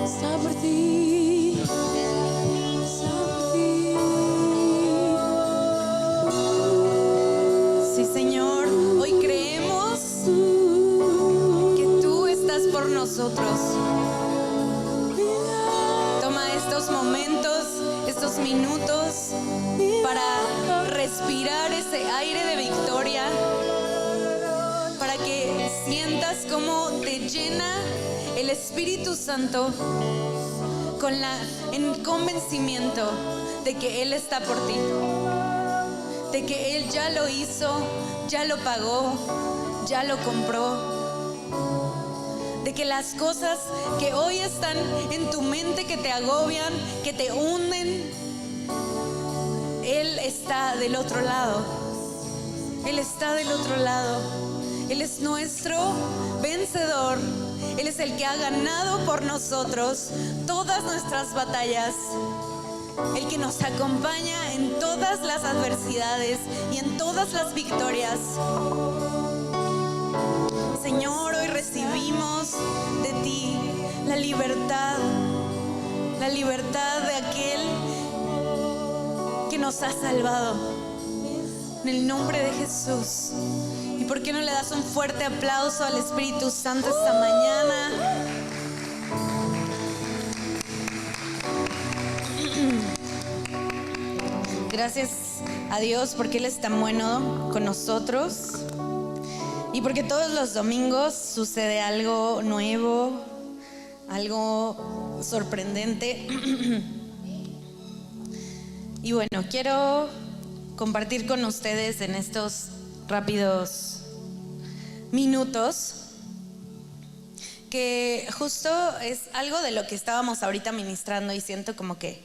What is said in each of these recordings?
está por ti, está por ti. Sí, Señor, hoy creemos que tú estás por nosotros. Toma estos momentos, estos minutos para respirar ese aire de victoria, para que sientas cómo te llena el Espíritu Santo en convencimiento de que Él está por ti, de que Él ya lo hizo, ya lo pagó, ya lo compró, de que las cosas que hoy están en tu mente, que te agobian, que te hunden, Él está del otro lado. Él está del otro lado. Él es nuestro vencedor. Él es el que ha ganado por nosotros todas nuestras batallas. El que nos acompaña en todas las adversidades y en todas las victorias. Señor, hoy recibimos de ti la libertad de aquel que nos ha salvado. En el nombre de Jesús. ¿Y por qué no le das un fuerte aplauso al Espíritu Santo esta mañana? Gracias a Dios porque Él es tan bueno con nosotros y porque todos los domingos sucede algo nuevo, algo sorprendente. Y bueno, quiero compartir con ustedes en estos rápidos minutos que justo es algo de lo que estábamos ahorita ministrando, y siento como que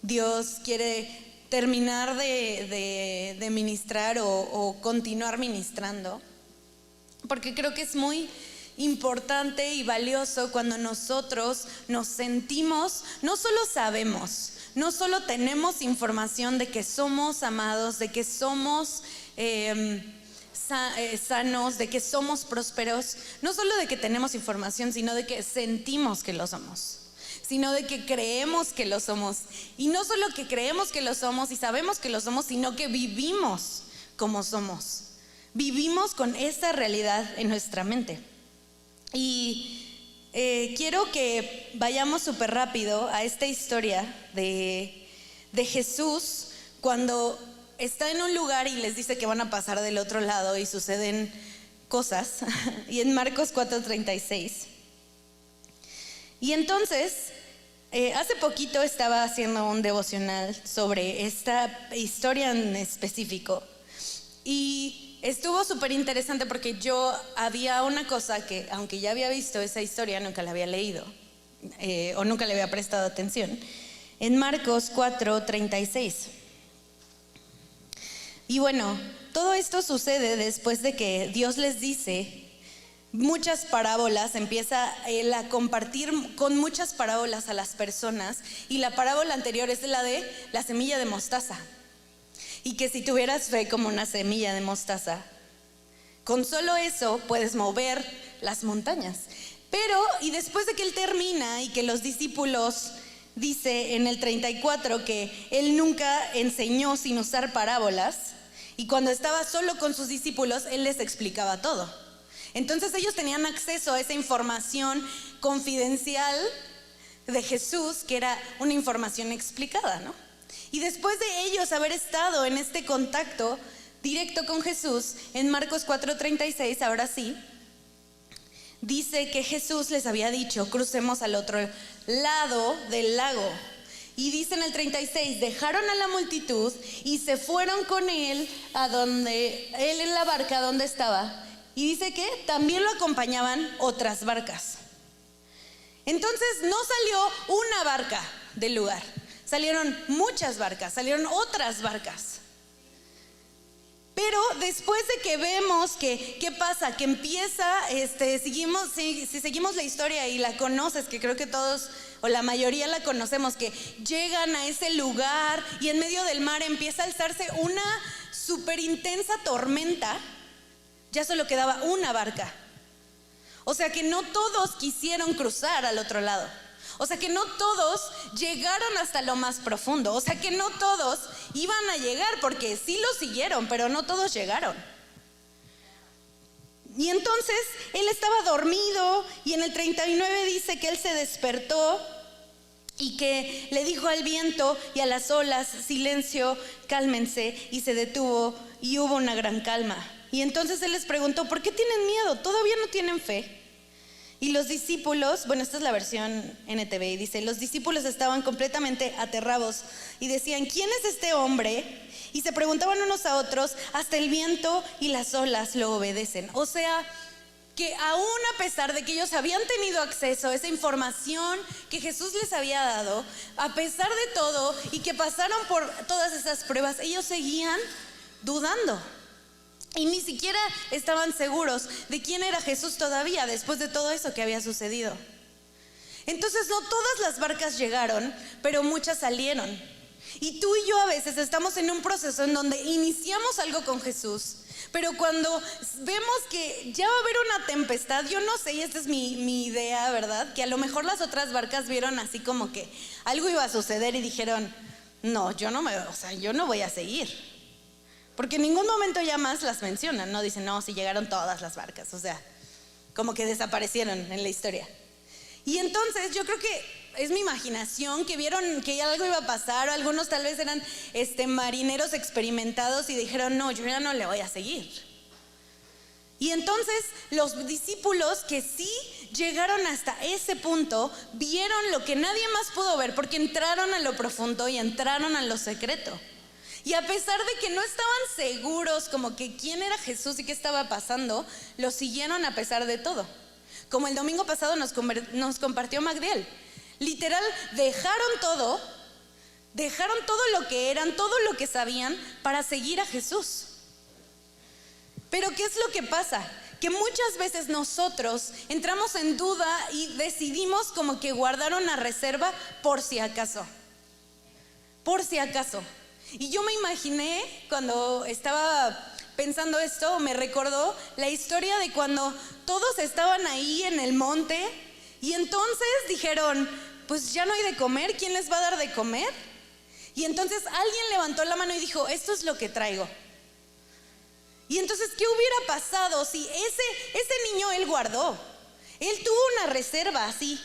Dios quiere terminar de ministrar o continuar ministrando, porque creo que es muy importante y valioso cuando nosotros nos sentimos, no solo sabemos, no solo tenemos información de que somos amados, de que somos sanos, de que somos prósperos, no solo de que tenemos información, sino de que sentimos que lo somos, sino de que creemos que lo somos. Y no solo que creemos que lo somos y sabemos que lo somos, sino que vivimos como somos. Vivimos con esa realidad en nuestra mente. Y quiero que vayamos súper rápido a esta historia de Jesús cuando está en un lugar y les dice que van a pasar del otro lado y suceden cosas. Y en Marcos 4:36. Y entonces, hace poquito estaba haciendo un devocional sobre esta historia en específico. Y estuvo súper interesante porque yo había una cosa que, aunque ya había visto esa historia, nunca la había leído o nunca le había prestado atención. En Marcos 4:36. Y bueno, todo esto sucede después de que Dios les dice muchas parábolas, empieza Él a compartir con muchas parábolas a las personas. Y la parábola anterior es la de la semilla de mostaza. Y que si tuvieras fe como una semilla de mostaza, con solo eso puedes mover las montañas. Pero, y después de que Él termina y que los discípulos, dice en el 34 que Él nunca enseñó sin usar parábolas, y cuando estaba solo con sus discípulos, Él les explicaba todo. Entonces ellos tenían acceso a esa información confidencial de Jesús, que era una información explicada, ¿no? Y después de ellos haber estado en este contacto directo con Jesús, en Marcos 4:36, ahora sí, dice que Jesús les había dicho, crucemos al otro lado del lago. Y dice en el 36, dejaron a la multitud y se fueron con él a donde, él en la barca donde estaba. Y dice que también lo acompañaban otras barcas. Entonces no salió una barca del lugar. Salieron muchas barcas, salieron otras barcas. Pero después de que vemos que, ¿qué pasa? Que empieza, si seguimos la historia y la conoces, que creo que todos o la mayoría la conocemos, que llegan a ese lugar y en medio del mar empieza a alzarse una súper intensa tormenta. Ya solo quedaba una barca. O sea que no todos quisieron cruzar al otro lado. O sea que no todos llegaron hasta lo más profundo. O sea que no todos iban a llegar, porque sí lo siguieron, pero no todos llegaron. Y entonces él estaba dormido, y en el 39 dice que él se despertó y que le dijo al viento y a las olas: silencio, cálmense, y se detuvo y hubo una gran calma. Y entonces él les preguntó: ¿por qué tienen miedo? ¿Todavía no tienen fe? Y los discípulos, bueno, esta es la versión NTV, y dice: los discípulos estaban completamente aterrados y decían: ¿quién es este hombre? Y se preguntaban unos a otros: hasta el viento y las olas lo obedecen. O sea, que aún a pesar de que ellos habían tenido acceso a esa información que Jesús les había dado, a pesar de todo y que pasaron por todas esas pruebas, ellos seguían dudando. Y ni siquiera estaban seguros de quién era Jesús todavía, después de todo eso que había sucedido. Entonces no todas las barcas llegaron, pero muchas salieron. Y tú y yo a veces estamos en un proceso en donde iniciamos algo con Jesús, pero cuando vemos que ya va a haber una tempestad, yo no sé, y esta es mi idea, ¿verdad? Que a lo mejor las otras barcas vieron así como que algo iba a suceder y dijeron: no, yo no voy a seguir. Porque en ningún momento ya más las mencionan, ¿no? Dicen: no, si llegaron todas las barcas. O sea, como que desaparecieron en la historia. Y entonces yo creo que es mi imaginación, que vieron que algo iba a pasar, o algunos tal vez eran marineros experimentados y dijeron: no, yo ya no le voy a seguir. Y entonces los discípulos que sí llegaron hasta ese punto, vieron lo que nadie más pudo ver, porque entraron a lo profundo y entraron a lo secreto. Y a pesar de que no estaban seguros como que quién era Jesús y qué estaba pasando, lo siguieron a pesar de todo. Como el domingo pasado nos compartió Magdiel. Literal, dejaron todo lo que eran, todo lo que sabían para seguir a Jesús. Pero ¿qué es lo que pasa? Que muchas veces nosotros entramos en duda y decidimos como que guardar una reserva por si acaso. Por si acaso. Y yo me imaginé, cuando estaba pensando esto, me recordó la historia de cuando todos estaban ahí en el monte y entonces dijeron: pues ya no hay de comer, ¿quién les va a dar de comer? Y entonces alguien levantó la mano y dijo: esto es lo que traigo. Y entonces, ¿qué hubiera pasado si ese niño él guardó? Él tuvo una reserva así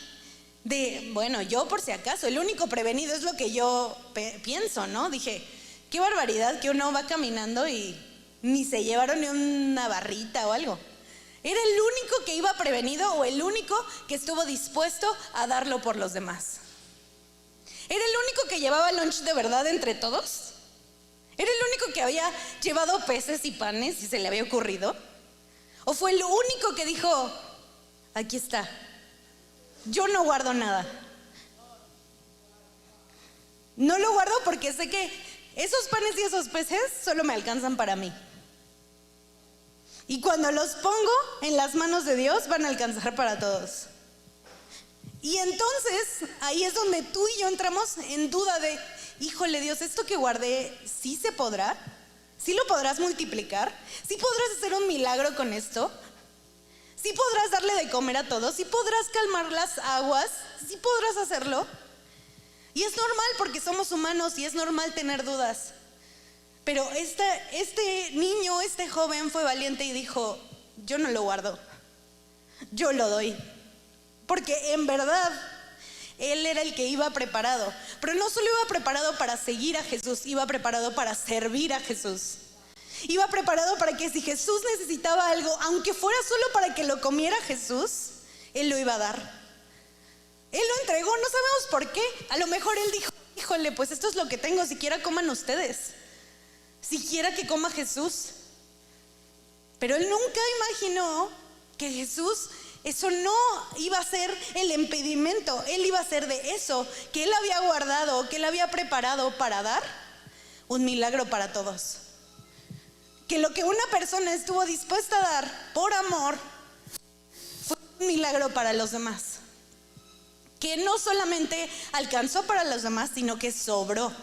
de, bueno, yo por si acaso, el único prevenido es lo que yo pienso, ¿no? Dije: qué barbaridad que uno va caminando y ni se llevaron ni una barrita o algo. Era el único que iba prevenido, o el único que estuvo dispuesto a darlo por los demás. Era el único que llevaba lunch de verdad entre todos. Era el único que había llevado peces y panes y se le había ocurrido. O fue el único que dijo: aquí está, yo no guardo nada. No lo guardo porque sé que esos panes y esos peces solo me alcanzan para mí. Y cuando los pongo en las manos de Dios, van a alcanzar para todos. Y entonces, ahí es donde tú y yo entramos en duda de: híjole, Dios, esto que guardé, ¿sí se podrá? ¿Sí lo podrás multiplicar? ¿Sí podrás hacer un milagro con esto? ¿Sí podrás darle de comer a todos? ¿Sí podrás calmar las aguas? ¿Sí podrás hacerlo? Y es normal, porque somos humanos y es normal tener dudas. Pero este niño, este joven fue valiente y dijo: yo no lo guardo, yo lo doy. Porque en verdad él era el que iba preparado. Pero no solo iba preparado para seguir a Jesús, iba preparado para servir a Jesús. Iba preparado para que si Jesús necesitaba algo, aunque fuera solo para que lo comiera Jesús, él lo iba a dar. Él lo entregó, no sabemos por qué. A lo mejor él dijo: híjole, pues esto es lo que tengo, siquiera coman ustedes, siquiera que coma Jesús. Pero él nunca imaginó que Jesús, eso no iba a ser el impedimento. Él iba a ser de eso que él había guardado, que él había preparado para dar un milagro para todos. Que lo que una persona estuvo dispuesta a dar por amor fue un milagro para los demás. Que no solamente alcanzó para los demás, sino que sobró.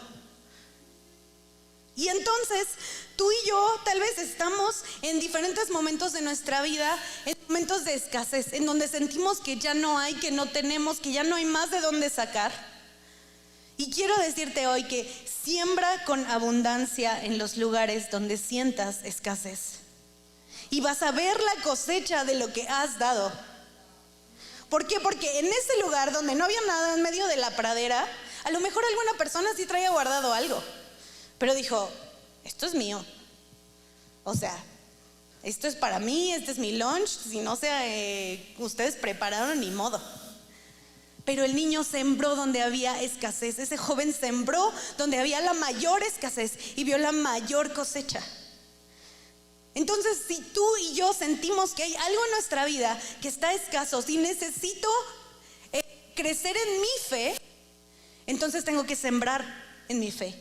Y entonces tú y yo tal vez estamos en diferentes momentos de nuestra vida, en momentos de escasez, en donde sentimos que ya no hay, que no tenemos, que ya no hay más de dónde sacar. Y quiero decirte hoy que siembra con abundancia en los lugares donde sientas escasez. Y vas a ver la cosecha de lo que has dado. ¿Por qué? Porque en ese lugar donde no había nada, en medio de la pradera, a lo mejor alguna persona sí traía guardado algo. Pero dijo, esto es mío. O sea, esto es para mí, este es mi lunch. Si no ustedes prepararon, ni modo. Pero el niño sembró donde había escasez. Ese joven sembró donde había la mayor escasez y vio la mayor cosecha. Entonces, si tú y yo sentimos que hay algo en nuestra vida que está escaso, si necesito crecer en mi fe, entonces tengo que sembrar en mi fe.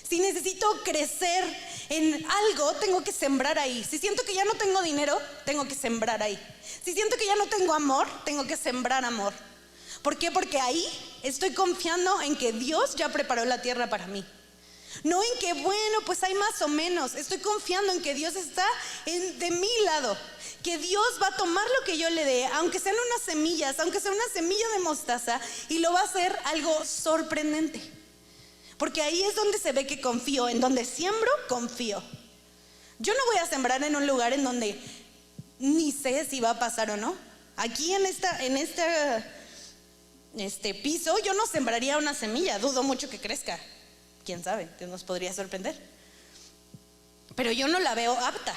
Si necesito crecer en algo, tengo que sembrar ahí. Si siento que ya no tengo dinero, tengo que sembrar ahí. Si siento que ya no tengo amor, tengo que sembrar amor. ¿Por qué? Porque ahí estoy confiando en que Dios ya preparó la tierra para mí. No en que, bueno, pues hay más o menos. Estoy confiando en que Dios está de mi lado. Que Dios va a tomar lo que yo le dé, aunque sean unas semillas, aunque sea una semilla de mostaza, y lo va a hacer algo sorprendente. Porque ahí es donde se ve que confío. En donde siembro, confío. Yo no voy a sembrar en un lugar en donde ni sé si va a pasar o no. Aquí en este piso yo no sembraría una semilla. Dudo mucho que crezca. Quién sabe, Dios nos podría sorprender. Pero yo no la veo apta.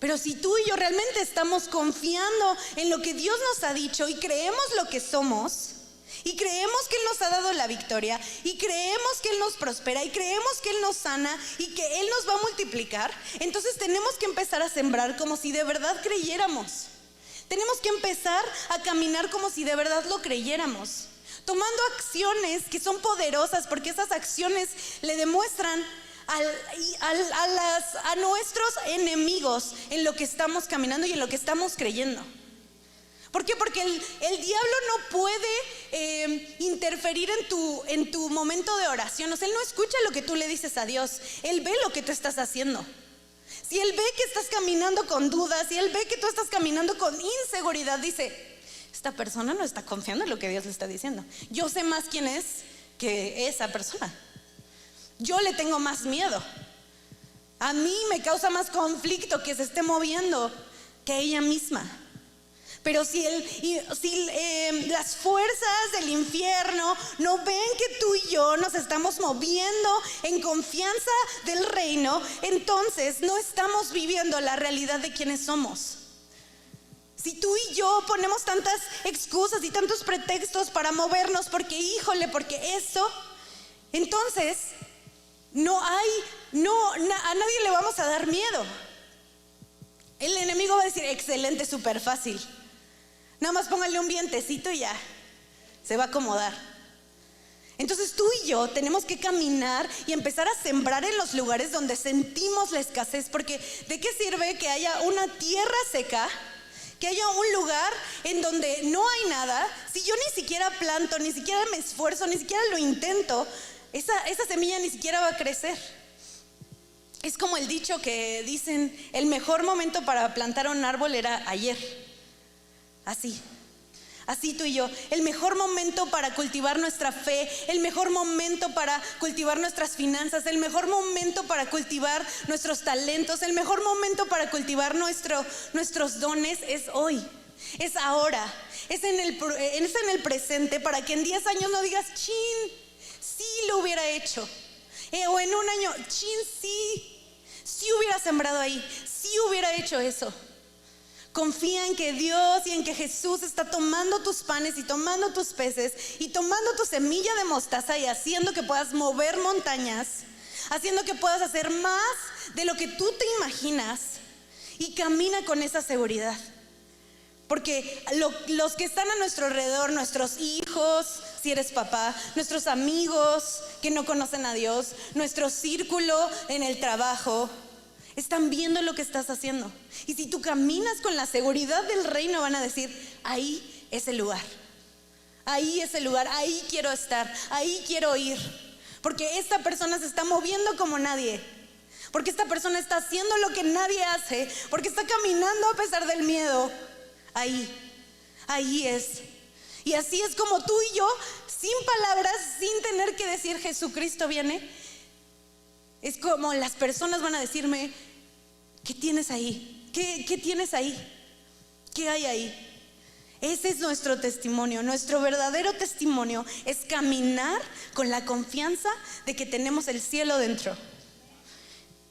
Pero si tú y yo realmente estamos confiando en lo que Dios nos ha dicho y creemos lo que somos, y creemos que Él nos ha dado la victoria, y creemos que Él nos prospera, y creemos que Él nos sana, y que Él nos va a multiplicar, entonces tenemos que empezar a sembrar como si de verdad creyéramos. Tenemos que empezar a caminar como si de verdad lo creyéramos, tomando acciones que son poderosas, porque esas acciones le demuestran a nuestros enemigos en lo que estamos caminando y en lo que estamos creyendo. ¿Por qué? Porque el diablo no puede interferir en tu momento de oración. O sea, él no escucha lo que tú le dices a Dios. Él ve lo que tú estás haciendo. Si él ve que estás caminando con dudas, si él ve que tú estás caminando con inseguridad, dice, esta persona no está confiando en lo que Dios le está diciendo. Yo sé más quién es que esa persona. Yo le tengo más miedo. A mí me causa más conflicto que se esté moviendo que ella misma. Pero si las fuerzas del infierno no ven que tú y yo nos estamos moviendo en confianza del reino, entonces no estamos viviendo la realidad de quienes somos. Si tú y yo ponemos tantas excusas y tantos pretextos para movernos, porque eso, entonces a nadie le vamos a dar miedo. El enemigo va a decir, excelente, súper fácil. Nada más póngale un vientecito y ya, se va a acomodar. Entonces tú y yo tenemos que caminar y empezar a sembrar en los lugares donde sentimos la escasez. Porque ¿de qué sirve que haya una tierra seca, que haya un lugar en donde no hay nada, si yo ni siquiera planto, ni siquiera me esfuerzo, ni siquiera lo intento? Esa semilla ni siquiera va a crecer. Es como el dicho que dicen, el mejor momento para plantar un árbol era ayer. Así tú y yo, el mejor momento para cultivar nuestra fe, el mejor momento para cultivar nuestras finanzas, el mejor momento para cultivar nuestros talentos, el mejor momento para cultivar nuestros dones es hoy, es ahora, es en el presente, para que en 10 años no digas, chin, sí lo hubiera hecho, o en un año, chin, sí hubiera sembrado ahí, sí hubiera hecho eso. Confía en que Dios y en que Jesús está tomando tus panes y tomando tus peces y tomando tu semilla de mostaza y haciendo que puedas mover montañas, haciendo que puedas hacer más de lo que tú te imaginas, y camina con esa seguridad. Porque los que están a nuestro alrededor, nuestros hijos, si eres papá, nuestros amigos que no conocen a Dios, nuestro círculo en el trabajo, están viendo lo que estás haciendo. Y si tú caminas con la seguridad del reino, van a decir, ahí es el lugar, ahí quiero estar, ahí quiero ir. Porque esta persona se está moviendo como nadie. Porque esta persona está haciendo lo que nadie hace. Porque está caminando a pesar del miedo. Ahí es. Y así es como tú y yo, sin palabras, sin tener que decir Jesucristo viene, es como las personas van a decirme: ¿qué tienes ahí? ¿Qué tienes ahí? ¿Qué hay ahí? Ese es nuestro testimonio. Nuestro verdadero testimonio es caminar con la confianza de que tenemos el cielo dentro.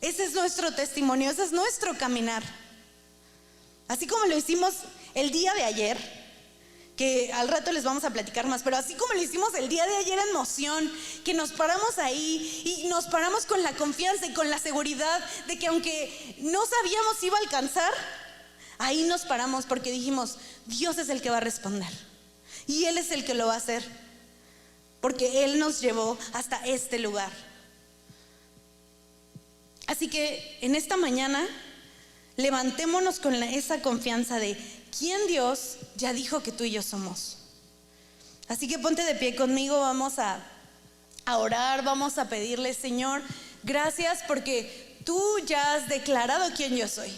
Ese es nuestro testimonio, ese es nuestro caminar. Así como lo hicimos el día de ayer, que al rato les vamos a platicar más, pero así como lo hicimos el día de ayer en Moción, que nos paramos ahí y nos paramos con la confianza y con la seguridad de que aunque no sabíamos si iba a alcanzar, ahí nos paramos porque dijimos: Dios es el que va a responder y Él es el que lo va a hacer, porque Él nos llevó hasta este lugar. Así que en esta mañana levantémonos con esa confianza de quién Dios ya dijo que tú y yo somos. Así que ponte de pie conmigo, vamos a orar, vamos a pedirle: Señor, gracias porque tú ya has declarado quién yo soy.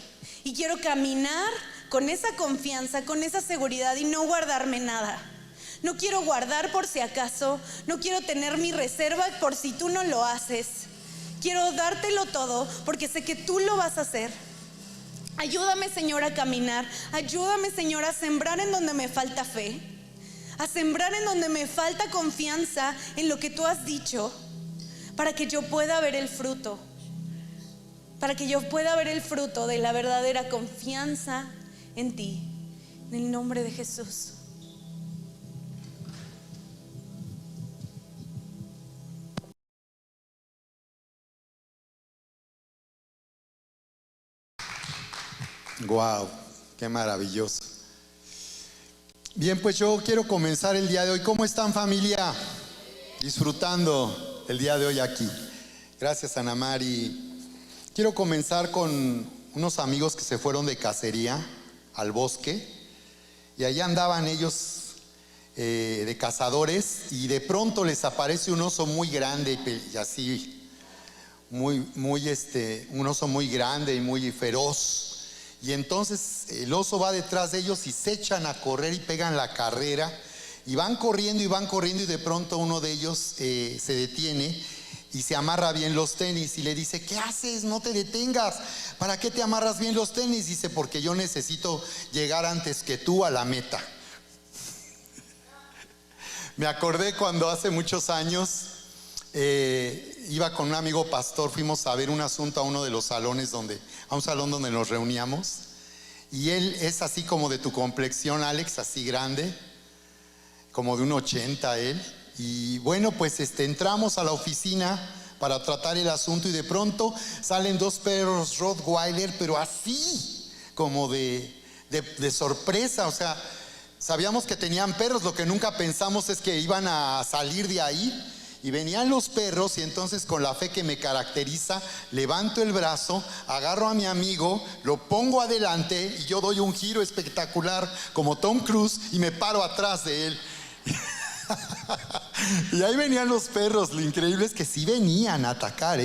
Y quiero caminar con esa confianza, con esa seguridad y no guardarme nada. No quiero guardar por si acaso, no quiero tener mi reserva por si tú no lo haces. Quiero dártelo todo porque sé que tú lo vas a hacer. Ayúdame, Señor, a caminar. Ayúdame, Señor, a sembrar en donde me falta fe, a sembrar en donde me falta confianza en lo que tú has dicho, para que yo pueda ver el fruto, para que yo pueda ver el fruto de la verdadera confianza en ti. En el nombre de Jesús. Wow, qué maravilloso. Bien, pues yo quiero comenzar el día de hoy. ¿Cómo están, familia? Disfrutando el día de hoy aquí. Gracias, Ana Mari. Quiero comenzar con unos amigos que se fueron de cacería al bosque y allá andaban ellos de cazadores y de pronto les aparece un oso muy grande y así, un oso muy grande y muy feroz. Y entonces el oso va detrás de ellos y se echan a correr y pegan la carrera y van corriendo y de pronto uno de ellos se detiene y se amarra bien los tenis y le dice: ¿qué haces? No te detengas. ¿Para qué te amarras bien los tenis? Dice: porque yo necesito llegar antes que tú a la meta. Me acordé cuando hace muchos años iba con un amigo pastor, fuimos a ver un asunto a uno de los salones a un salón donde nos reuníamos, y él es así como de tu complexión, Alex, así grande, como de 1.80 él, y bueno, pues entramos a la oficina para tratar el asunto y de pronto salen dos perros Rottweiler, pero así como de sorpresa. O sea, sabíamos que tenían perros, lo que nunca pensamos es que iban a salir de ahí. Y venían los perros y entonces, con la fe que me caracteriza, levanto el brazo, agarro a mi amigo, lo pongo adelante y yo doy un giro espectacular como Tom Cruise y me paro atrás de él. Y ahí venían los perros. Lo increíble es que sí venían a atacar,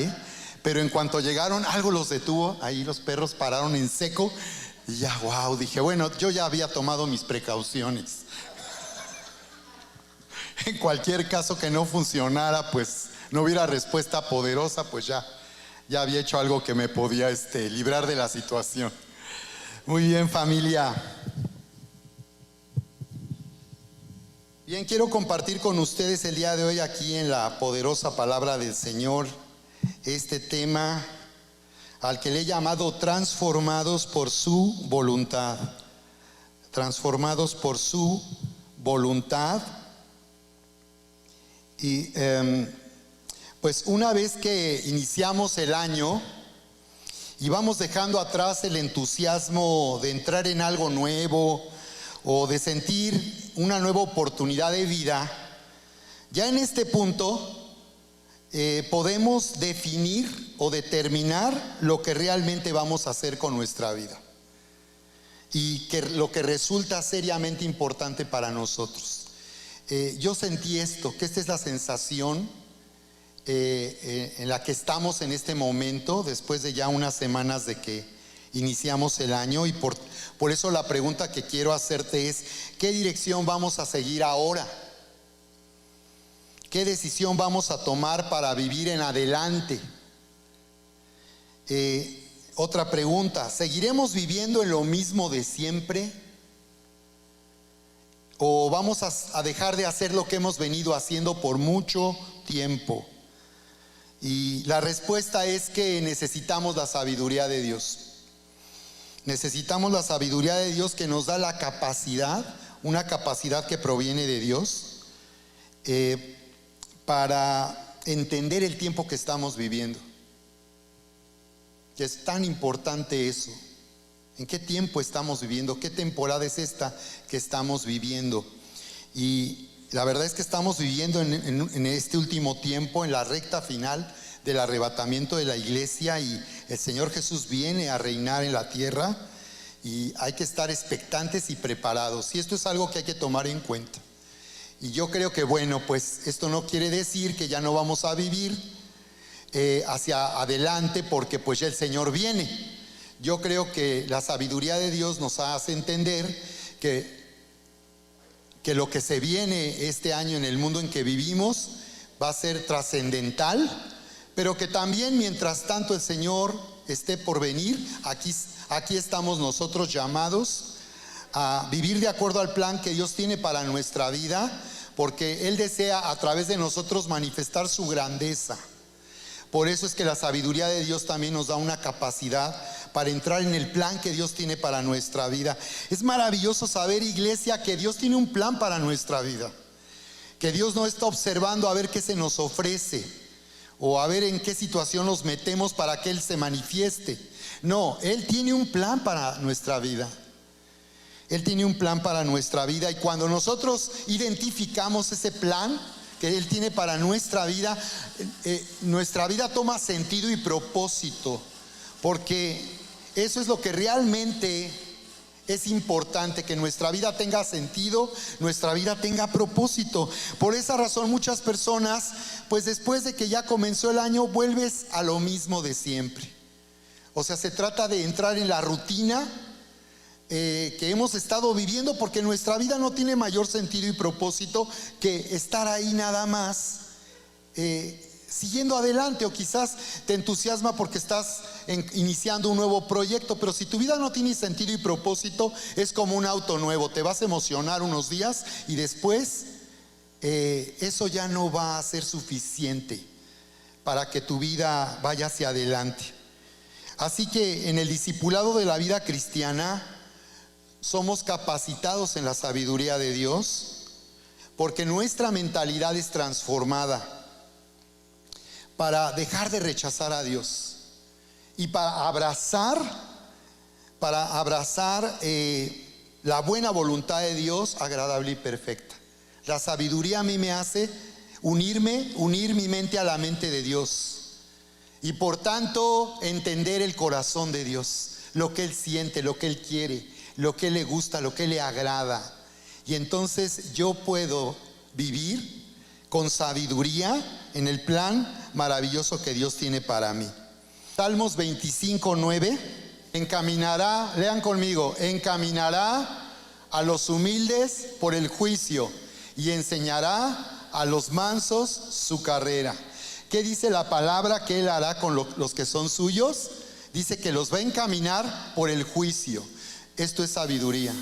pero en cuanto llegaron, algo los detuvo. Ahí los perros pararon en seco y ya, wow, dije: bueno, yo ya había tomado mis precauciones. En cualquier caso que no funcionara, pues no hubiera respuesta poderosa, pues ya había hecho algo que me podía librar de la situación. Muy bien, familia. Bien, quiero compartir con ustedes el día de hoy aquí en la poderosa palabra del Señor este tema al que le he llamado transformados por su voluntad. Transformados por su voluntad. Y pues una vez que iniciamos el año y vamos dejando atrás el entusiasmo de entrar en algo nuevo o de sentir una nueva oportunidad de vida, ya en este punto podemos definir o determinar lo que realmente vamos a hacer con nuestra vida y lo que resulta seriamente importante para nosotros. Yo sentí que esta es la sensación en la que estamos en este momento, después de ya unas semanas de que iniciamos el año, y por eso la pregunta que quiero hacerte es: ¿qué dirección vamos a seguir ahora? ¿Qué decisión vamos a tomar para vivir en adelante? Otra pregunta: ¿seguiremos viviendo en lo mismo de siempre? ¿O vamos a dejar de hacer lo que hemos venido haciendo por mucho tiempo? Y la respuesta es que necesitamos la sabiduría de Dios. Necesitamos la sabiduría de Dios, que nos da la capacidad, una capacidad que proviene de Dios, para entender el tiempo que estamos viviendo. Que es tan importante eso. ¿En qué tiempo estamos viviendo? ¿Qué temporada es esta que estamos viviendo? Y la verdad es que estamos viviendo en este último tiempo, en la recta final del arrebatamiento de la iglesia, y el Señor Jesús viene a reinar en la tierra, y hay que estar expectantes y preparados. Y esto es algo que hay que tomar en cuenta. Y yo creo que, bueno, pues esto no quiere decir que ya no vamos a vivir hacia adelante, porque pues ya el Señor viene. Yo creo que la sabiduría de Dios nos hace entender que lo que se viene este año en el mundo en que vivimos va a ser trascendental, pero que también, mientras tanto el Señor esté por venir, aquí estamos nosotros llamados a vivir de acuerdo al plan que Dios tiene para nuestra vida, porque Él desea a través de nosotros manifestar su grandeza. Por eso es que la sabiduría de Dios también nos da una capacidad para entrar en el plan que Dios tiene para nuestra vida. Es maravilloso saber, iglesia, que Dios tiene un plan para nuestra vida. Que Dios no está observando a ver qué se nos ofrece, o a ver en qué situación nos metemos para que Él se manifieste. No, Él tiene un plan para nuestra vida. Él tiene un plan para nuestra vida, y cuando nosotros identificamos ese plan que Él tiene para nuestra vida toma sentido y propósito, porque eso es lo que realmente es importante, que nuestra vida tenga sentido, nuestra vida tenga propósito. Por esa razón muchas personas, pues después de que ya comenzó el año, vuelves a lo mismo de siempre. O sea, se trata de entrar en la rutina que hemos estado viviendo, porque nuestra vida no tiene mayor sentido y propósito que estar ahí nada más siguiendo adelante. O quizás te entusiasma porque estás iniciando un nuevo proyecto, pero si tu vida no tiene sentido y propósito, es como un auto nuevo. Te vas a emocionar unos días y después eso ya no va a ser suficiente para que tu vida vaya hacia adelante. Así que en el discipulado de la vida cristiana somos capacitados en la sabiduría de Dios, porque nuestra mentalidad es transformada para dejar de rechazar a Dios y para abrazar la buena voluntad de Dios, agradable y perfecta. La sabiduría a mí me hace unir mi mente a la mente de Dios, y por tanto entender el corazón de Dios, lo que Él siente, lo que Él quiere, lo que le gusta, lo que le agrada. Y entonces yo puedo vivir con sabiduría en el plan maravilloso que Dios tiene para mí. Salmos 25:9. Encaminará, lean conmigo, encaminará a los humildes por el juicio y enseñará a los mansos su carrera. ¿Qué dice la palabra que Él hará con los que son suyos? Dice que los va a encaminar por el juicio. Esto es sabiduría.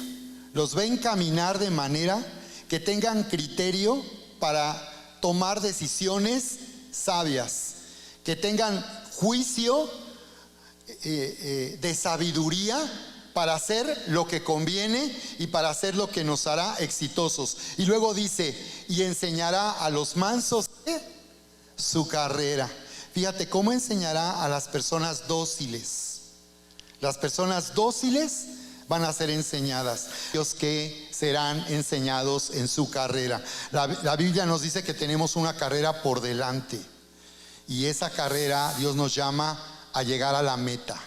Los va a encaminar de manera que tengan criterio para tomar decisiones sabias, que tengan juicio de sabiduría para hacer lo que conviene y para hacer lo que nos hará exitosos. Y luego dice, y enseñará a los mansos su carrera. Fíjate cómo enseñará a las personas dóciles. Las personas dóciles van a ser enseñadas, los que serán enseñados en su carrera. La Biblia nos dice que tenemos una carrera por delante, y esa carrera Dios nos llama a llegar a la meta.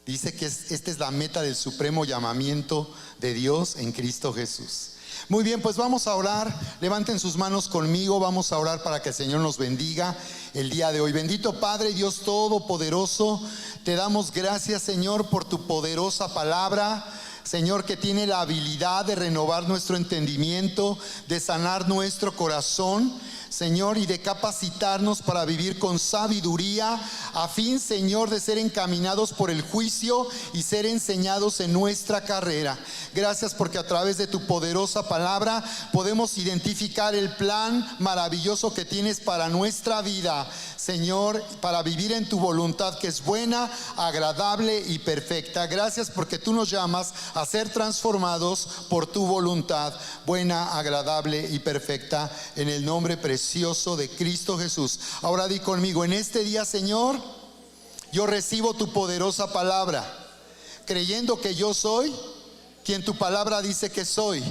Dice que esta es la meta del supremo llamamiento de Dios en Cristo Jesús. Muy bien, pues vamos a orar. Levanten sus manos conmigo. Vamos a orar para que el Señor nos bendiga el día de hoy. Bendito Padre, Dios Todopoderoso, te damos gracias, Señor, por tu poderosa palabra. Señor, que tiene la habilidad de renovar nuestro entendimiento, de sanar nuestro corazón, Señor, y de capacitarnos para vivir con sabiduría, a fin, Señor, de ser encaminados por el juicio y ser enseñados en nuestra carrera. Gracias porque a través de tu poderosa palabra podemos identificar el plan maravilloso que tienes para nuestra vida, Señor, para vivir en tu voluntad, que es buena, agradable y perfecta. Gracias porque tú nos llamas a ser transformados por tu voluntad, buena, agradable y perfecta, en el nombre precioso de Cristo Jesús. Ahora di conmigo: en este día, Señor, yo recibo tu poderosa palabra, creyendo que yo soy quien tu palabra dice que soy,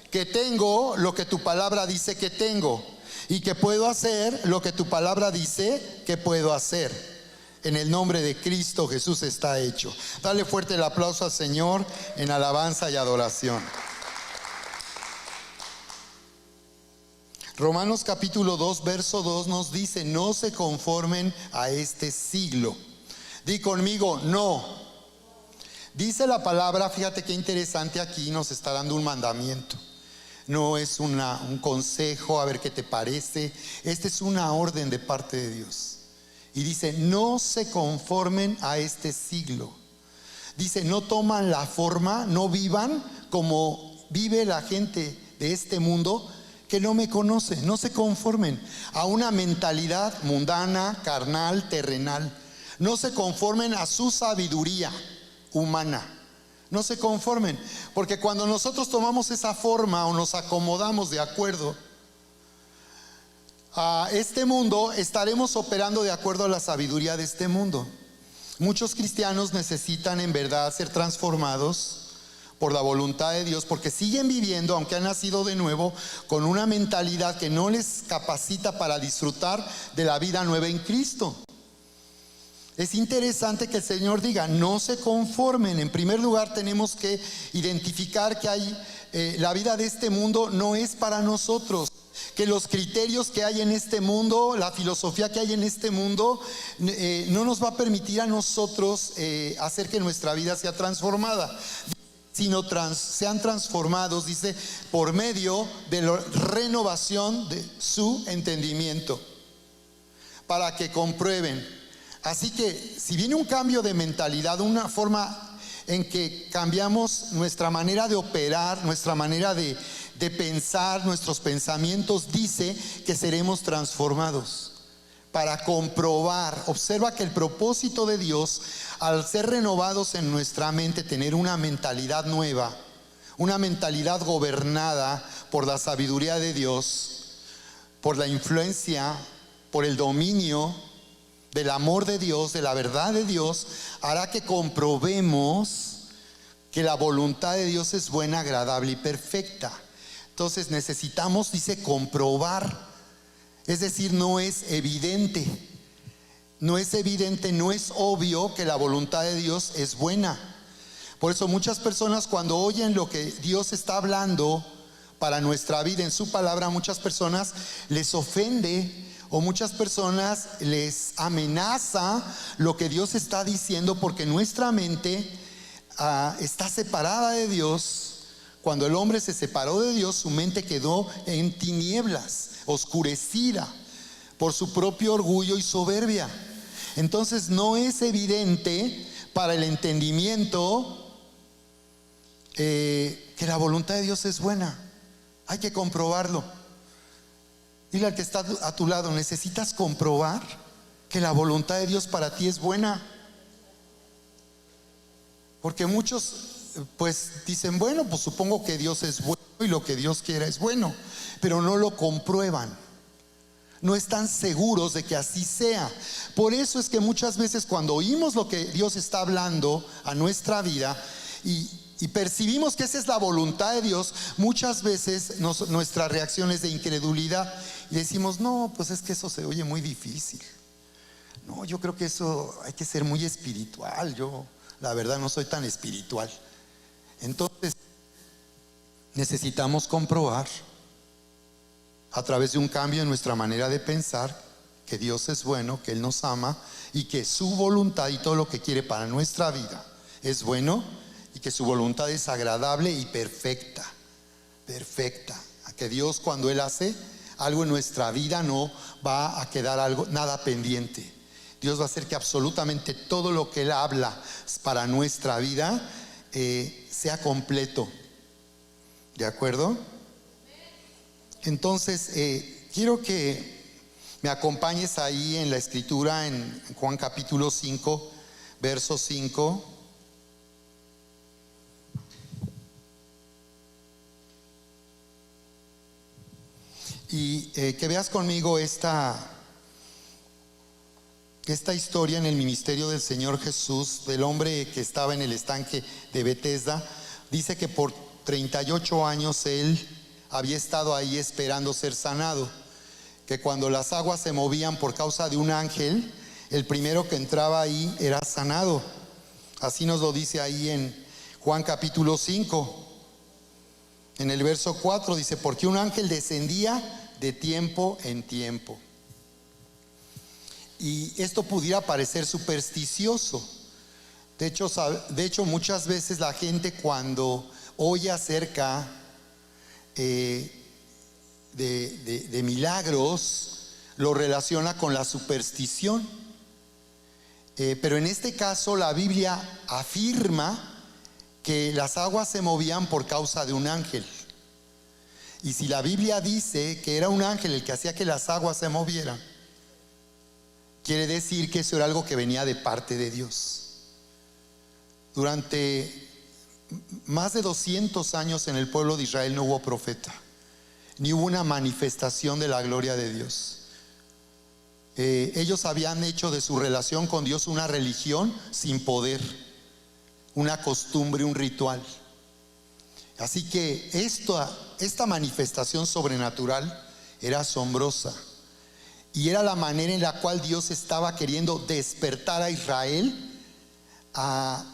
que tengo lo que tu palabra dice que tengo, y que puedo hacer lo que tu palabra dice que puedo hacer. En el nombre de Cristo Jesús está hecho. Dale fuerte el aplauso al Señor en alabanza y adoración. Romanos capítulo 2, verso 2 nos dice: no se conformen a este siglo. Di conmigo: no. Dice la palabra, fíjate qué interesante, aquí nos está dando un mandamiento. No es un consejo, a ver qué te parece. Esta es una orden de parte de Dios. Y dice: no se conformen a este siglo. Dice: no toman la forma, no vivan como vive la gente de este mundo que no me conoce. No se conformen a una mentalidad mundana, carnal, terrenal. No se conformen a su sabiduría humana. No se conformen, porque cuando nosotros tomamos esa forma o nos acomodamos de acuerdo a este mundo, estaremos operando de acuerdo a la sabiduría de este mundo. Muchos cristianos necesitan en verdad ser transformados por la voluntad de Dios, porque siguen viviendo, aunque han nacido de nuevo, con una mentalidad que no les capacita para disfrutar de la vida nueva en Cristo. Es interesante que el Señor diga: no se conformen. En primer lugar, tenemos que identificar que la vida de este mundo no es para nosotros, que los criterios que hay en este mundo, la filosofía que hay en este mundo, no nos va a permitir a nosotros hacer que nuestra vida sea transformada, sino sean transformados, dice, por medio de la renovación de su entendimiento, para que comprueben. Así que si viene un cambio de mentalidad, una forma en que cambiamos nuestra manera de operar, nuestra manera de pensar, nuestros pensamientos, dice que seremos transformados para comprobar. Observa que el propósito de Dios, al ser renovados en nuestra mente, tener una mentalidad nueva, una mentalidad gobernada por la sabiduría de Dios, por la influencia, por el dominio del amor de Dios, de la verdad de Dios, hará que comprobemos que la voluntad de Dios es buena, agradable y perfecta. Entonces necesitamos, dice, comprobar. Es decir, no es evidente, no es obvio que la voluntad de Dios es buena. Por eso muchas personas, cuando oyen lo que Dios está hablando para nuestra vida en su palabra, muchas personas les ofende, o muchas personas les amenaza lo que Dios está diciendo, porque nuestra mente está separada de Dios. Cuando el hombre se separó de Dios, su mente quedó en tinieblas, oscurecida por su propio orgullo y soberbia. Entonces no es evidente para el entendimiento que la voluntad de Dios es buena. Hay que comprobarlo. Dile al que está a tu lado: necesitas comprobar que la voluntad de Dios para ti es buena. Porque muchos pues dicen: bueno, pues supongo que Dios es bueno y lo que Dios quiera es bueno, pero no lo comprueban, no están seguros de que así sea. Por eso es que muchas veces, cuando oímos lo que Dios está hablando a nuestra vida y percibimos que esa es la voluntad de Dios, muchas veces nuestra reacción es de incredulidad y decimos: no, pues es que eso se oye muy difícil. No, yo creo que eso hay que ser muy espiritual. Yo, la verdad, no soy tan espiritual. Entonces, necesitamos comprobar a través de un cambio en nuestra manera de pensar que Dios es bueno, que Él nos ama y que su voluntad y todo lo que quiere para nuestra vida es bueno y que su voluntad es agradable y perfecta. Perfecta. A que Dios, cuando Él hace algo en nuestra vida, no va a quedar nada pendiente. Dios va a hacer que absolutamente todo lo que Él habla para nuestra vida sea completo. ¿De acuerdo? Entonces, quiero que me acompañes ahí en la escritura, en Juan capítulo 5, verso 5. Y que veas conmigo esta historia en el ministerio del Señor Jesús, del hombre que estaba en el estanque de Betesda. Dice que por 38 años él había estado ahí esperando ser sanado, que cuando las aguas se movían por causa de un ángel, el primero que entraba ahí era sanado. Así nos lo dice ahí en Juan capítulo 5, en el verso 4, dice: porque un ángel descendía de tiempo en tiempo. Y esto pudiera parecer supersticioso. De hecho, muchas veces la gente, cuando oye acerca de milagros, lo relaciona con la superstición. Pero en este caso la Biblia afirma que las aguas se movían por causa de un ángel. Y si la Biblia dice que era un ángel el que hacía que las aguas se movieran, quiere decir que eso era algo que venía de parte de Dios. Durante más de 200 años en el pueblo de Israel no hubo profeta, ni hubo una manifestación de la gloria de Dios. Ellos habían hecho de su relación con Dios una religión sin poder, una costumbre, un ritual. Así que esta manifestación sobrenatural era asombrosa, y era la manera en la cual Dios estaba queriendo despertar a Israel a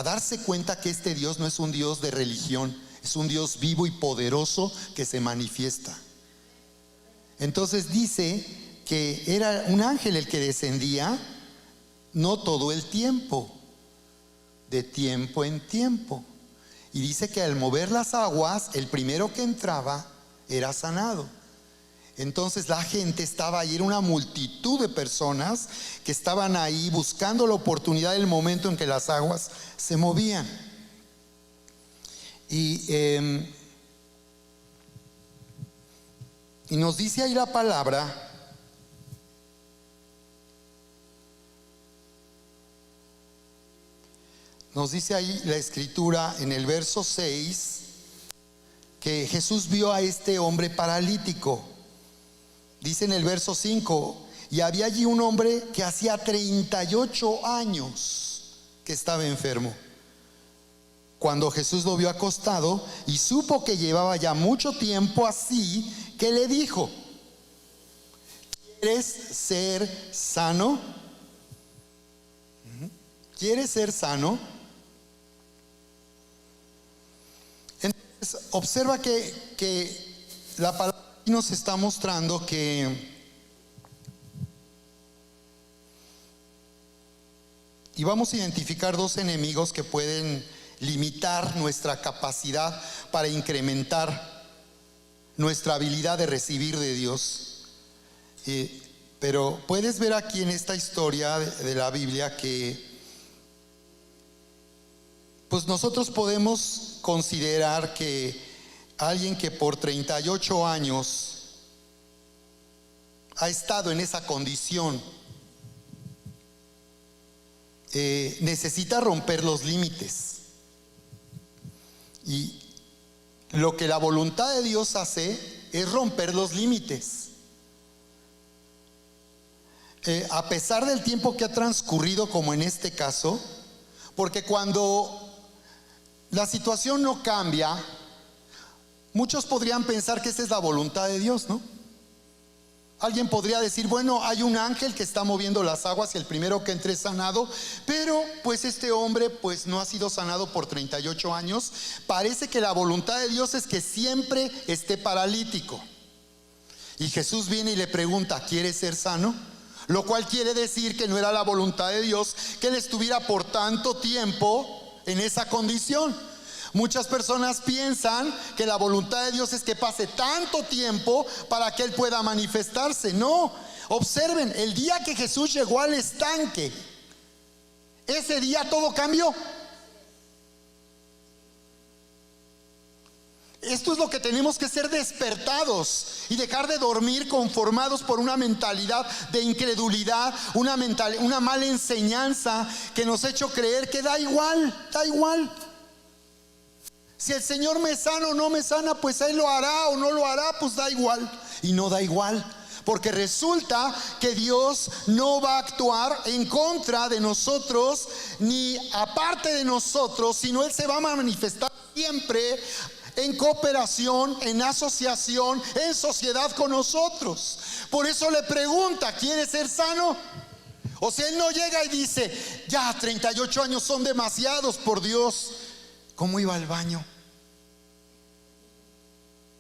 darse cuenta que este Dios no es un Dios de religión, es un Dios vivo y poderoso que se manifiesta. Entonces dice que era un ángel el que descendía, no todo el tiempo, de tiempo en tiempo. Y dice que al mover las aguas, el primero que entraba era sanado. Entonces la gente estaba ahí, era una multitud de personas que estaban ahí buscando la oportunidad del momento en que las aguas se movían. Y nos dice ahí la palabra, nos dice ahí la escritura en el verso 6, que Jesús vio a este hombre paralítico. Dice en el verso 5: y había allí un hombre que hacía 38 años que estaba enfermo. Cuando Jesús lo vio acostado y supo que llevaba ya mucho tiempo así, que le dijo: ¿quieres ser sano? ¿Quieres ser sano? Entonces, observa que la palabra nos está mostrando que, y vamos a identificar dos enemigos que pueden limitar nuestra capacidad para incrementar nuestra habilidad de recibir de Dios. Pero puedes ver aquí en esta historia de la Biblia que pues nosotros podemos considerar que alguien que por 38 años ha estado en esa condición necesita romper los límites. Y lo que la voluntad de Dios hace es romper los límites. A pesar del tiempo que ha transcurrido, como en este caso, porque cuando la situación no cambia, muchos podrían pensar que esa es la voluntad de Dios, ¿no? Alguien podría decir, bueno, hay un ángel que está moviendo las aguas y el primero que entre es sanado, pero pues este hombre pues no ha sido sanado por 38 años. Parece que la voluntad de Dios es que siempre esté paralítico. Y Jesús viene y le pregunta, ¿quieres ser sano? Lo cual quiere decir que no era la voluntad de Dios que él estuviera por tanto tiempo en esa condición. Muchas personas piensan que la voluntad de Dios es que pase tanto tiempo para que él pueda manifestarse. No, observen, el día que Jesús llegó al estanque, ese día todo cambió. Esto es lo que tenemos que ser despertados y dejar de dormir conformados por una mentalidad de incredulidad, una mala enseñanza que nos ha hecho creer que da igual, da igual. Si el Señor me sana o no me sana, pues Él lo hará o no lo hará, pues da igual. Y no da igual, porque resulta que Dios no va a actuar en contra de nosotros ni aparte de nosotros, sino Él se va a manifestar siempre en cooperación, en asociación, en sociedad con nosotros. Por eso le pregunta, ¿quieres ser sano? O sea, Él no llega y dice, ya 38 años son demasiados, por Dios. ¿Cómo iba al baño?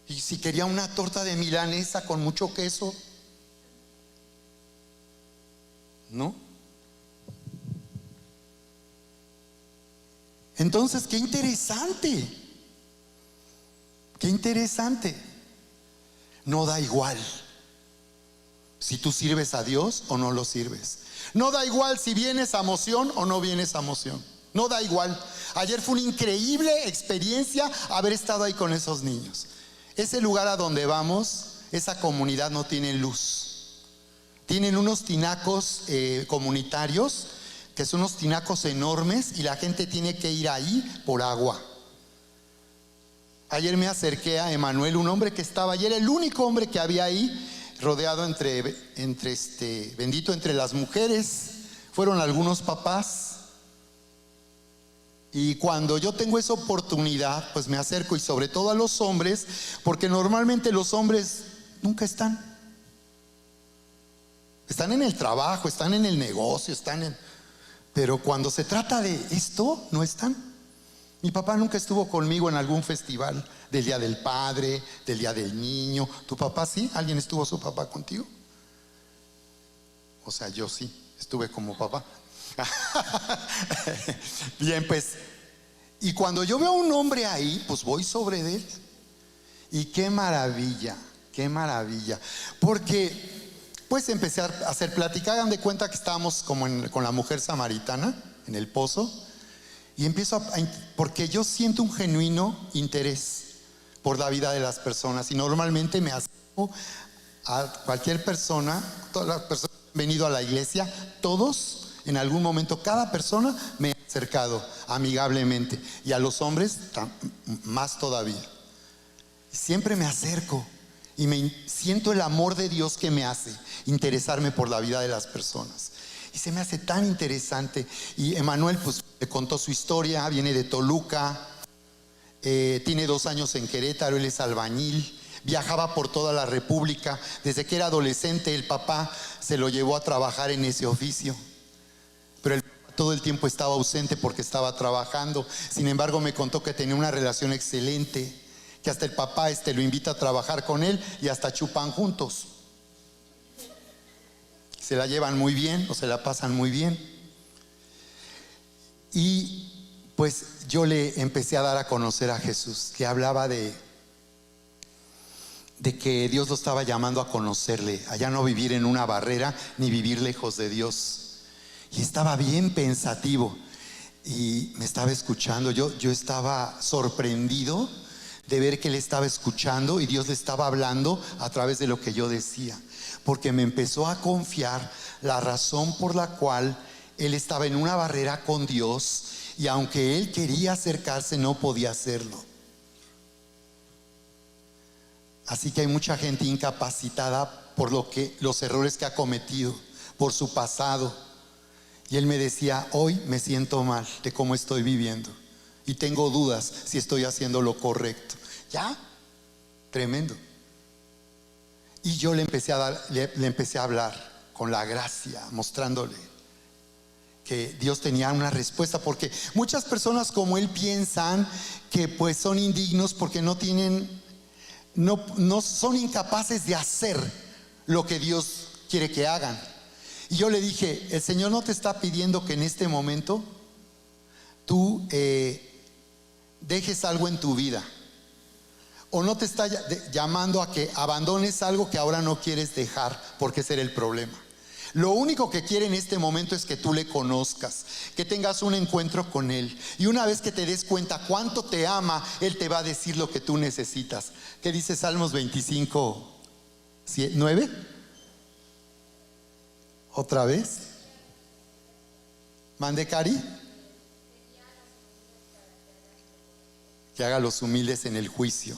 Y si quería una torta de milanesa con mucho queso, ¿no? Entonces, qué interesante. Qué interesante. No da igual si tú sirves a Dios o no lo sirves. No da igual si vienes a Moción o no vienes a Moción. No da igual. Ayer fue una increíble experiencia haber estado ahí con esos niños. Ese lugar a donde vamos, esa comunidad no tiene luz. Tienen unos tinacos comunitarios, que son unos tinacos enormes, y la gente tiene que ir ahí por agua. Ayer me acerqué a Emanuel, un hombre que estaba ayer, el único hombre que había ahí, rodeado bendito entre las mujeres. Fueron algunos papás. Y cuando yo tengo esa oportunidad, pues me acerco, y sobre todo a los hombres, porque normalmente los hombres nunca están. Están en el trabajo, están en el negocio, pero cuando se trata de esto, no están. Mi papá nunca estuvo conmigo en algún festival del Día del Padre, del Día del Niño. ¿Tu papá sí? ¿Alguien estuvo su papá contigo? O sea, yo sí, estuve como papá. Bien, pues, y cuando yo veo a un hombre ahí, pues voy sobre de él. Y qué maravilla, porque pues empecé a hacer plática. Hagan de cuenta que estábamos como con la mujer samaritana en el pozo, y empiezo porque yo siento un genuino interés por la vida de las personas, y normalmente me acerco a cualquier persona. Todas las personas que han venido a la iglesia, todos en algún momento, cada persona me ha acercado amigablemente, y a los hombres más todavía. Siempre me acerco y me siento el amor de Dios que me hace interesarme por la vida de las personas, y se me hace tan interesante. Y Emanuel pues le contó su historia. Viene de Toluca, tiene 2 años en Querétaro, él es albañil. Viajaba por toda la República. Desde que era adolescente el papá se lo llevó a trabajar en ese oficio, pero todo el tiempo estaba ausente porque estaba trabajando. Sin embargo, me contó que tenía una relación excelente, que hasta el papá lo invita a trabajar con él, y hasta chupan juntos. Se la llevan muy bien, o se la pasan muy bien. Y pues yo le empecé a dar a conocer a Jesús, que hablaba de que Dios lo estaba llamando a conocerle, a ya no vivir en una barrera ni vivir lejos de Dios. Y estaba bien pensativo y me estaba escuchando. Yo estaba sorprendido de ver que él estaba escuchando y Dios le estaba hablando a través de lo que yo decía, porque me empezó a confiar la razón por la cual él estaba en una barrera con Dios, y aunque él quería acercarse, no podía hacerlo. Así que hay mucha gente incapacitada por los errores que ha cometido, por su pasado. Y él me decía, hoy me siento mal de cómo estoy viviendo y tengo dudas si estoy haciendo lo correcto. Ya, tremendo. Y yo le empecé a dar, le empecé a hablar con la gracia, mostrándole que Dios tenía una respuesta, porque muchas personas como él piensan que pues son indignos porque no tienen, no son incapaces de hacer lo que Dios quiere que hagan. Y yo le dije, el Señor no te está pidiendo que en este momento tú dejes algo en tu vida, o no te está llamando a que abandones algo que ahora no quieres dejar, porque ese era el problema. Lo único que quiere en este momento es que tú le conozcas, que tengas un encuentro con Él. Y una vez que te des cuenta cuánto te ama, Él te va a decir lo que tú necesitas. ¿Qué dice Salmos 25, 9? ¿Otra vez? ¿Mande, Cari? Que haga los humildes en el juicio.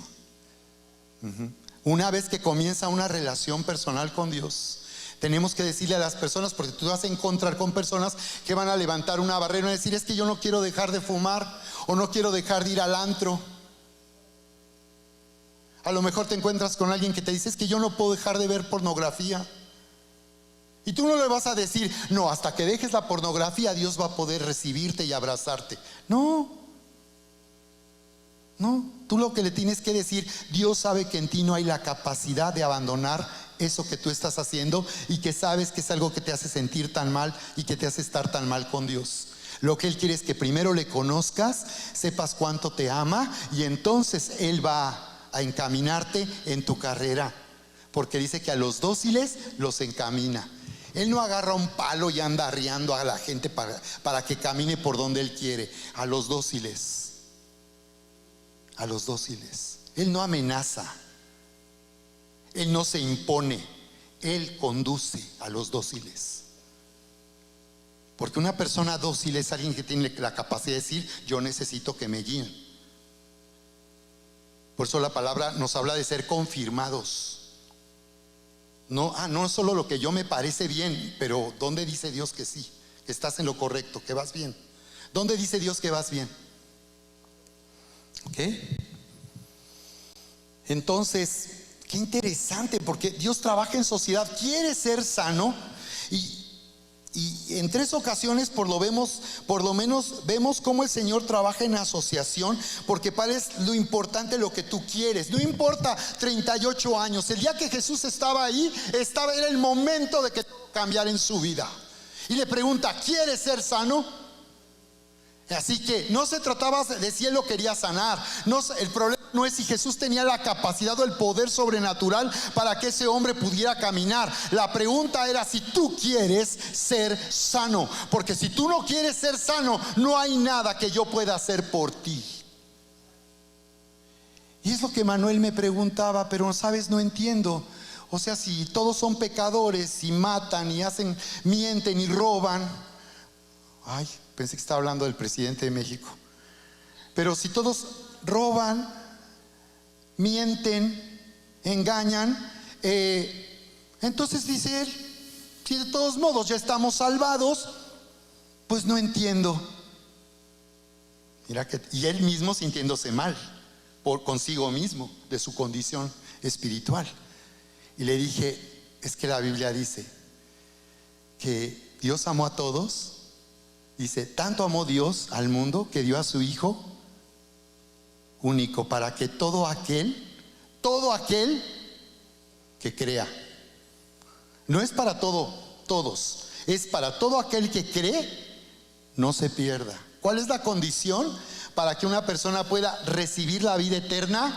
Una vez que comienza una relación personal con Dios, tenemos que decirle a las personas, porque tú vas a encontrar con personas que van a levantar una barrera y decir, es que yo no quiero dejar de fumar, o no quiero dejar de ir al antro. A lo mejor te encuentras con alguien que te dice, es que yo no puedo dejar de ver pornografía. Y tú no le vas a decir, no, hasta que dejes la pornografía Dios va a poder recibirte y abrazarte. No, tú lo que le tienes que decir, Dios sabe que en ti no hay la capacidad de abandonar eso que tú estás haciendo, y que sabes que es algo que te hace sentir tan mal y que te hace estar tan mal con Dios. Lo que Él quiere es que primero le conozcas, sepas cuánto te ama, y entonces Él va a encaminarte en tu carrera, porque dice que a los dóciles los encamina. Él no agarra un palo y anda arriando a la gente para que camine por donde Él quiere. A los dóciles. A los dóciles. Él no amenaza. Él no se impone. Él conduce a los dóciles. Porque una persona dócil es alguien que tiene la capacidad de decir, yo necesito que me guíen. Por eso la palabra nos habla de ser confirmados. No solo lo que yo me parece bien, pero ¿dónde dice Dios que sí? Que estás en lo correcto, que vas bien. ¿Dónde dice Dios que vas bien? ¿Ok? Entonces, qué interesante, porque Dios trabaja en sociedad, quiere ser sano, y en 3 ocasiones por lo menos vemos cómo el Señor trabaja en asociación, porque para Él es lo importante lo que tú quieres. No importa 38 años, el día que Jesús estaba ahí, era el momento de que cambiara en su vida. Y le pregunta, ¿quieres ser sano? Así que no se trataba de si Él lo quería sanar. El problema no es si Jesús tenía la capacidad o el poder sobrenatural para que ese hombre pudiera caminar. La pregunta era si tú quieres ser sano, porque si tú no quieres ser sano, no hay nada que yo pueda hacer por ti. Y es lo que Manuel me preguntaba, pero sabes, no entiendo. O sea, si todos son pecadores y matan y mienten y roban. Ay, pensé que estaba hablando del presidente de México. Pero si todos roban, mienten, engañan, entonces dice él, si de todos modos ya estamos salvados, pues no entiendo. Mira y él mismo sintiéndose mal por consigo mismo de su condición espiritual. Y le dije, es que la Biblia dice que Dios amó a todos. Dice, tanto amó Dios al mundo que dio a su Hijo único, para que todo aquel que crea. No es para todos, es para todo aquel que cree, no se pierda. ¿Cuál es la condición para que una persona pueda recibir la vida eterna,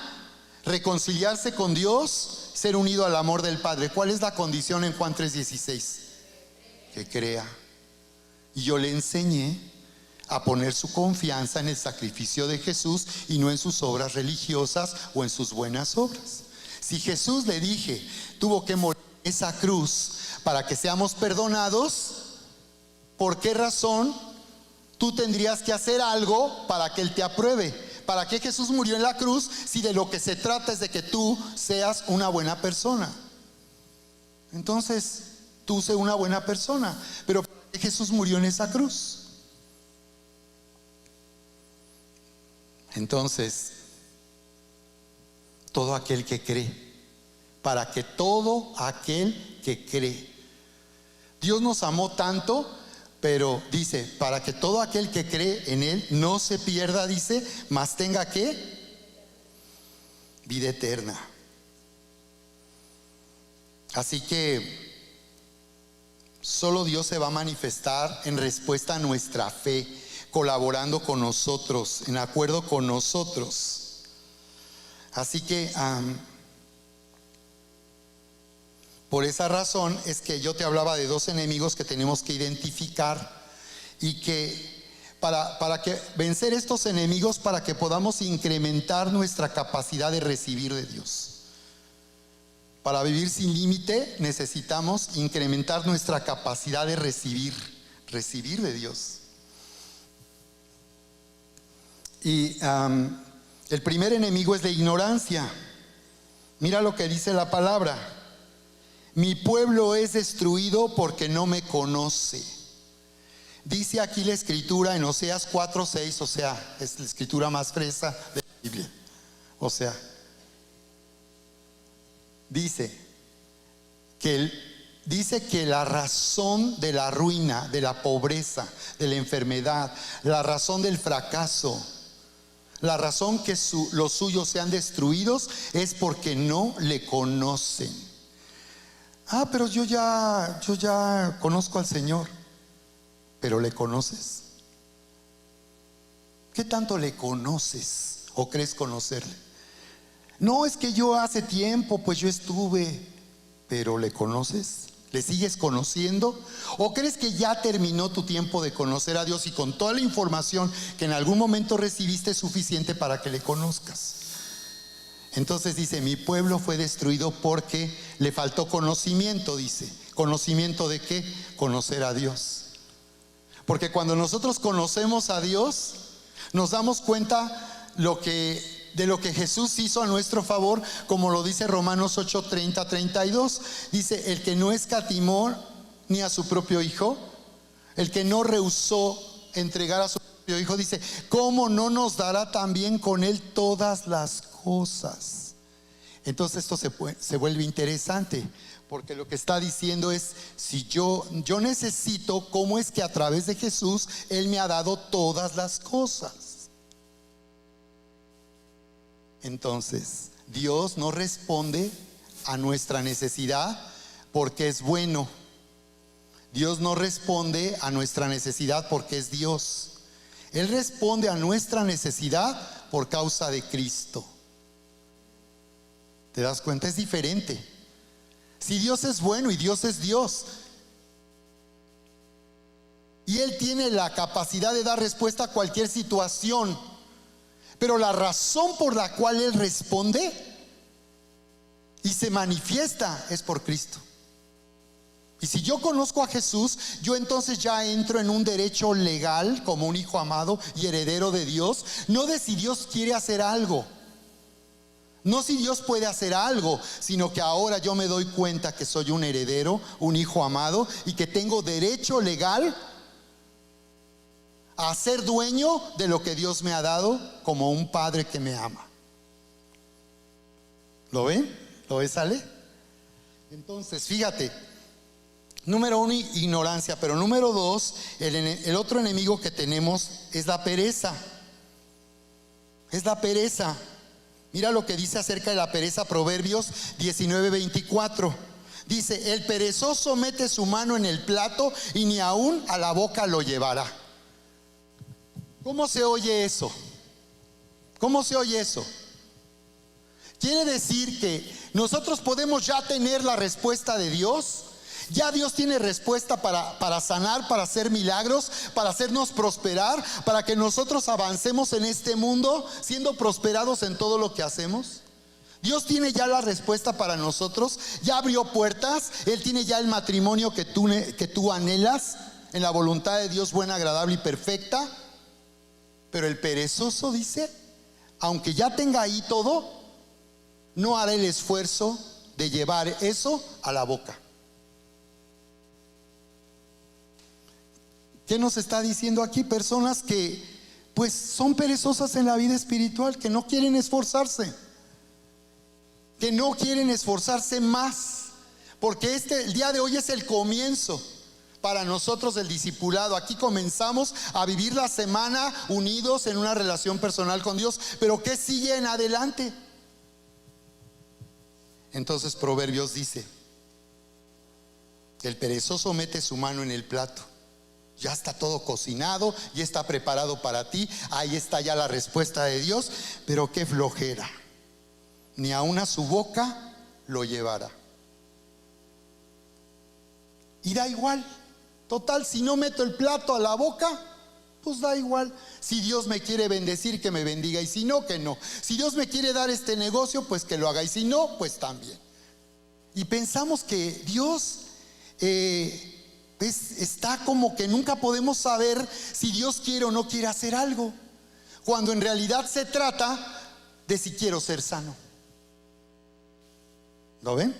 reconciliarse con Dios, ser unido al amor del Padre? ¿Cuál es la condición en Juan 3:16? Que crea. Y yo le enseñé a poner su confianza en el sacrificio de Jesús y no en sus obras religiosas o en sus buenas obras. Si Jesús, le dije, tuvo que morir en esa cruz para que seamos perdonados, ¿por qué razón tú tendrías que hacer algo para que Él te apruebe? ¿Para qué Jesús murió en la cruz si de lo que se trata es de que tú seas una buena persona? Entonces, tú sé una buena persona, pero Jesús murió en esa cruz. Entonces, todo aquel que cree para que todo aquel que cree. Dios nos amó tanto, pero dice, para que todo aquel que cree en Él no se pierda, dice, mas tenga ¿qué? Vida eterna. Así que solo Dios se va a manifestar en respuesta a nuestra fe, colaborando con nosotros, en acuerdo con nosotros. Así que por esa razón es que yo te hablaba de dos enemigos que tenemos que identificar, y que para que vencer estos enemigos, para que podamos incrementar nuestra capacidad de recibir de Dios. Para vivir sin límite necesitamos incrementar nuestra capacidad de recibir de Dios. Y el primer enemigo es la ignorancia. Mira lo que dice la palabra: mi pueblo es destruido porque no me conoce. Dice aquí la escritura en Oseas 4:6, o sea, es la escritura más fresca de la Biblia. O sea, dice que la razón de la ruina, de la pobreza, de la enfermedad, la razón del fracaso, la razón que los suyos sean destruidos es porque no le conocen. Pero yo ya conozco al Señor. ¿Pero le conoces? ¿Qué tanto le conoces o crees conocerle? No, es que yo hace tiempo, pues yo estuve. ¿Pero le conoces? ¿Le sigues conociendo? ¿O crees que ya terminó tu tiempo de conocer a Dios y con toda la información que en algún momento recibiste es suficiente para que le conozcas? Entonces dice, mi pueblo fue destruido porque le faltó conocimiento, dice. ¿Conocimiento de qué? Conocer a Dios. Porque cuando nosotros conocemos a Dios, nos damos cuenta de lo que Jesús hizo a nuestro favor, como lo dice Romanos 8:30-32. Dice, el que no escatimó ni a su propio Hijo, el que no rehusó entregar a su propio Hijo, dice, ¿cómo no nos dará también con Él todas las cosas? Entonces esto se vuelve interesante, porque lo que está diciendo es, si yo necesito, ¿cómo es que a través de Jesús Él me ha dado todas las cosas? Entonces, Dios no responde a nuestra necesidad porque es bueno. Dios no responde a nuestra necesidad porque es Dios. Él responde a nuestra necesidad por causa de Cristo. ¿Te das cuenta? Es diferente. Si Dios es bueno y Dios es Dios, y Él tiene la capacidad de dar respuesta a cualquier situación, pero la razón por la cual Él responde y se manifiesta es por Cristo. Y si yo conozco a Jesús, yo entonces ya entro en un derecho legal como un hijo amado y heredero de Dios. No de si Dios quiere hacer algo, no si Dios puede hacer algo, sino que ahora yo me doy cuenta que soy un heredero, un hijo amado, y que tengo derecho legal a ser dueño de lo que Dios me ha dado, como un padre que me ama. ¿Lo ven? ¿Lo ves, Ale? Entonces, fíjate, número uno, ignorancia, pero número dos, el otro enemigo que tenemos es la pereza. Es la pereza. Mira lo que dice acerca de la pereza, Proverbios 19:24. Dice, el perezoso mete su mano en el plato y ni aún a la boca lo llevará. ¿Cómo se oye eso? ¿Cómo se oye eso? Quiere decir que nosotros podemos ya tener la respuesta de Dios. Ya Dios tiene respuesta para sanar, para hacer milagros, para hacernos prosperar, para que nosotros avancemos en este mundo siendo prosperados en todo lo que hacemos. Dios tiene ya la respuesta para nosotros. Ya abrió puertas. Él tiene ya el matrimonio que tú anhelas en la voluntad de Dios, buena, agradable y perfecta. Pero el perezoso dice, aunque ya tenga ahí todo, no hará el esfuerzo de llevar eso a la boca. ¿Qué nos está diciendo aquí? Personas que pues son perezosas en la vida espiritual, que no quieren esforzarse. que no quieren esforzarse más, porque el día de hoy es el comienzo para nosotros del discipulado. Aquí comenzamos a vivir la semana unidos en una relación personal con Dios, pero ¿qué sigue en adelante? Entonces Proverbios dice: el perezoso mete su mano en el plato. Ya está todo cocinado, ya está preparado para ti. Ahí está ya la respuesta de Dios. Pero qué flojera, ni aun a su boca lo llevará. Y da igual, total, si no meto el plato a la boca, pues da igual. Si Dios me quiere bendecir, que me bendiga, y si no, que no. Si Dios me quiere dar este negocio, pues que lo haga, y si no, pues también. Y pensamos que Dios está como que nunca podemos saber si Dios quiere o no quiere hacer algo, cuando en realidad se trata de si quiero ser sano. ¿Lo ven?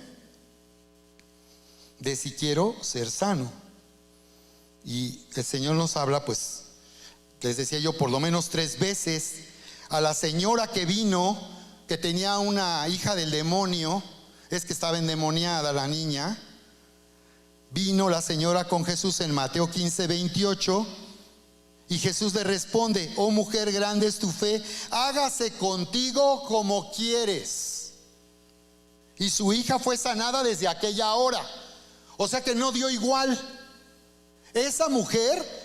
De si quiero ser sano. Y el Señor nos habla, pues, les decía yo, por lo menos 3 veces. A la señora que vino, que tenía una hija del demonio, es que estaba endemoniada la niña. Vino la señora con Jesús en Mateo 15:28, y Jesús le responde: oh mujer, grande es tu fe, hágase contigo como quieres. Y su hija fue sanada desde aquella hora. O sea que no dio igual. Esa mujer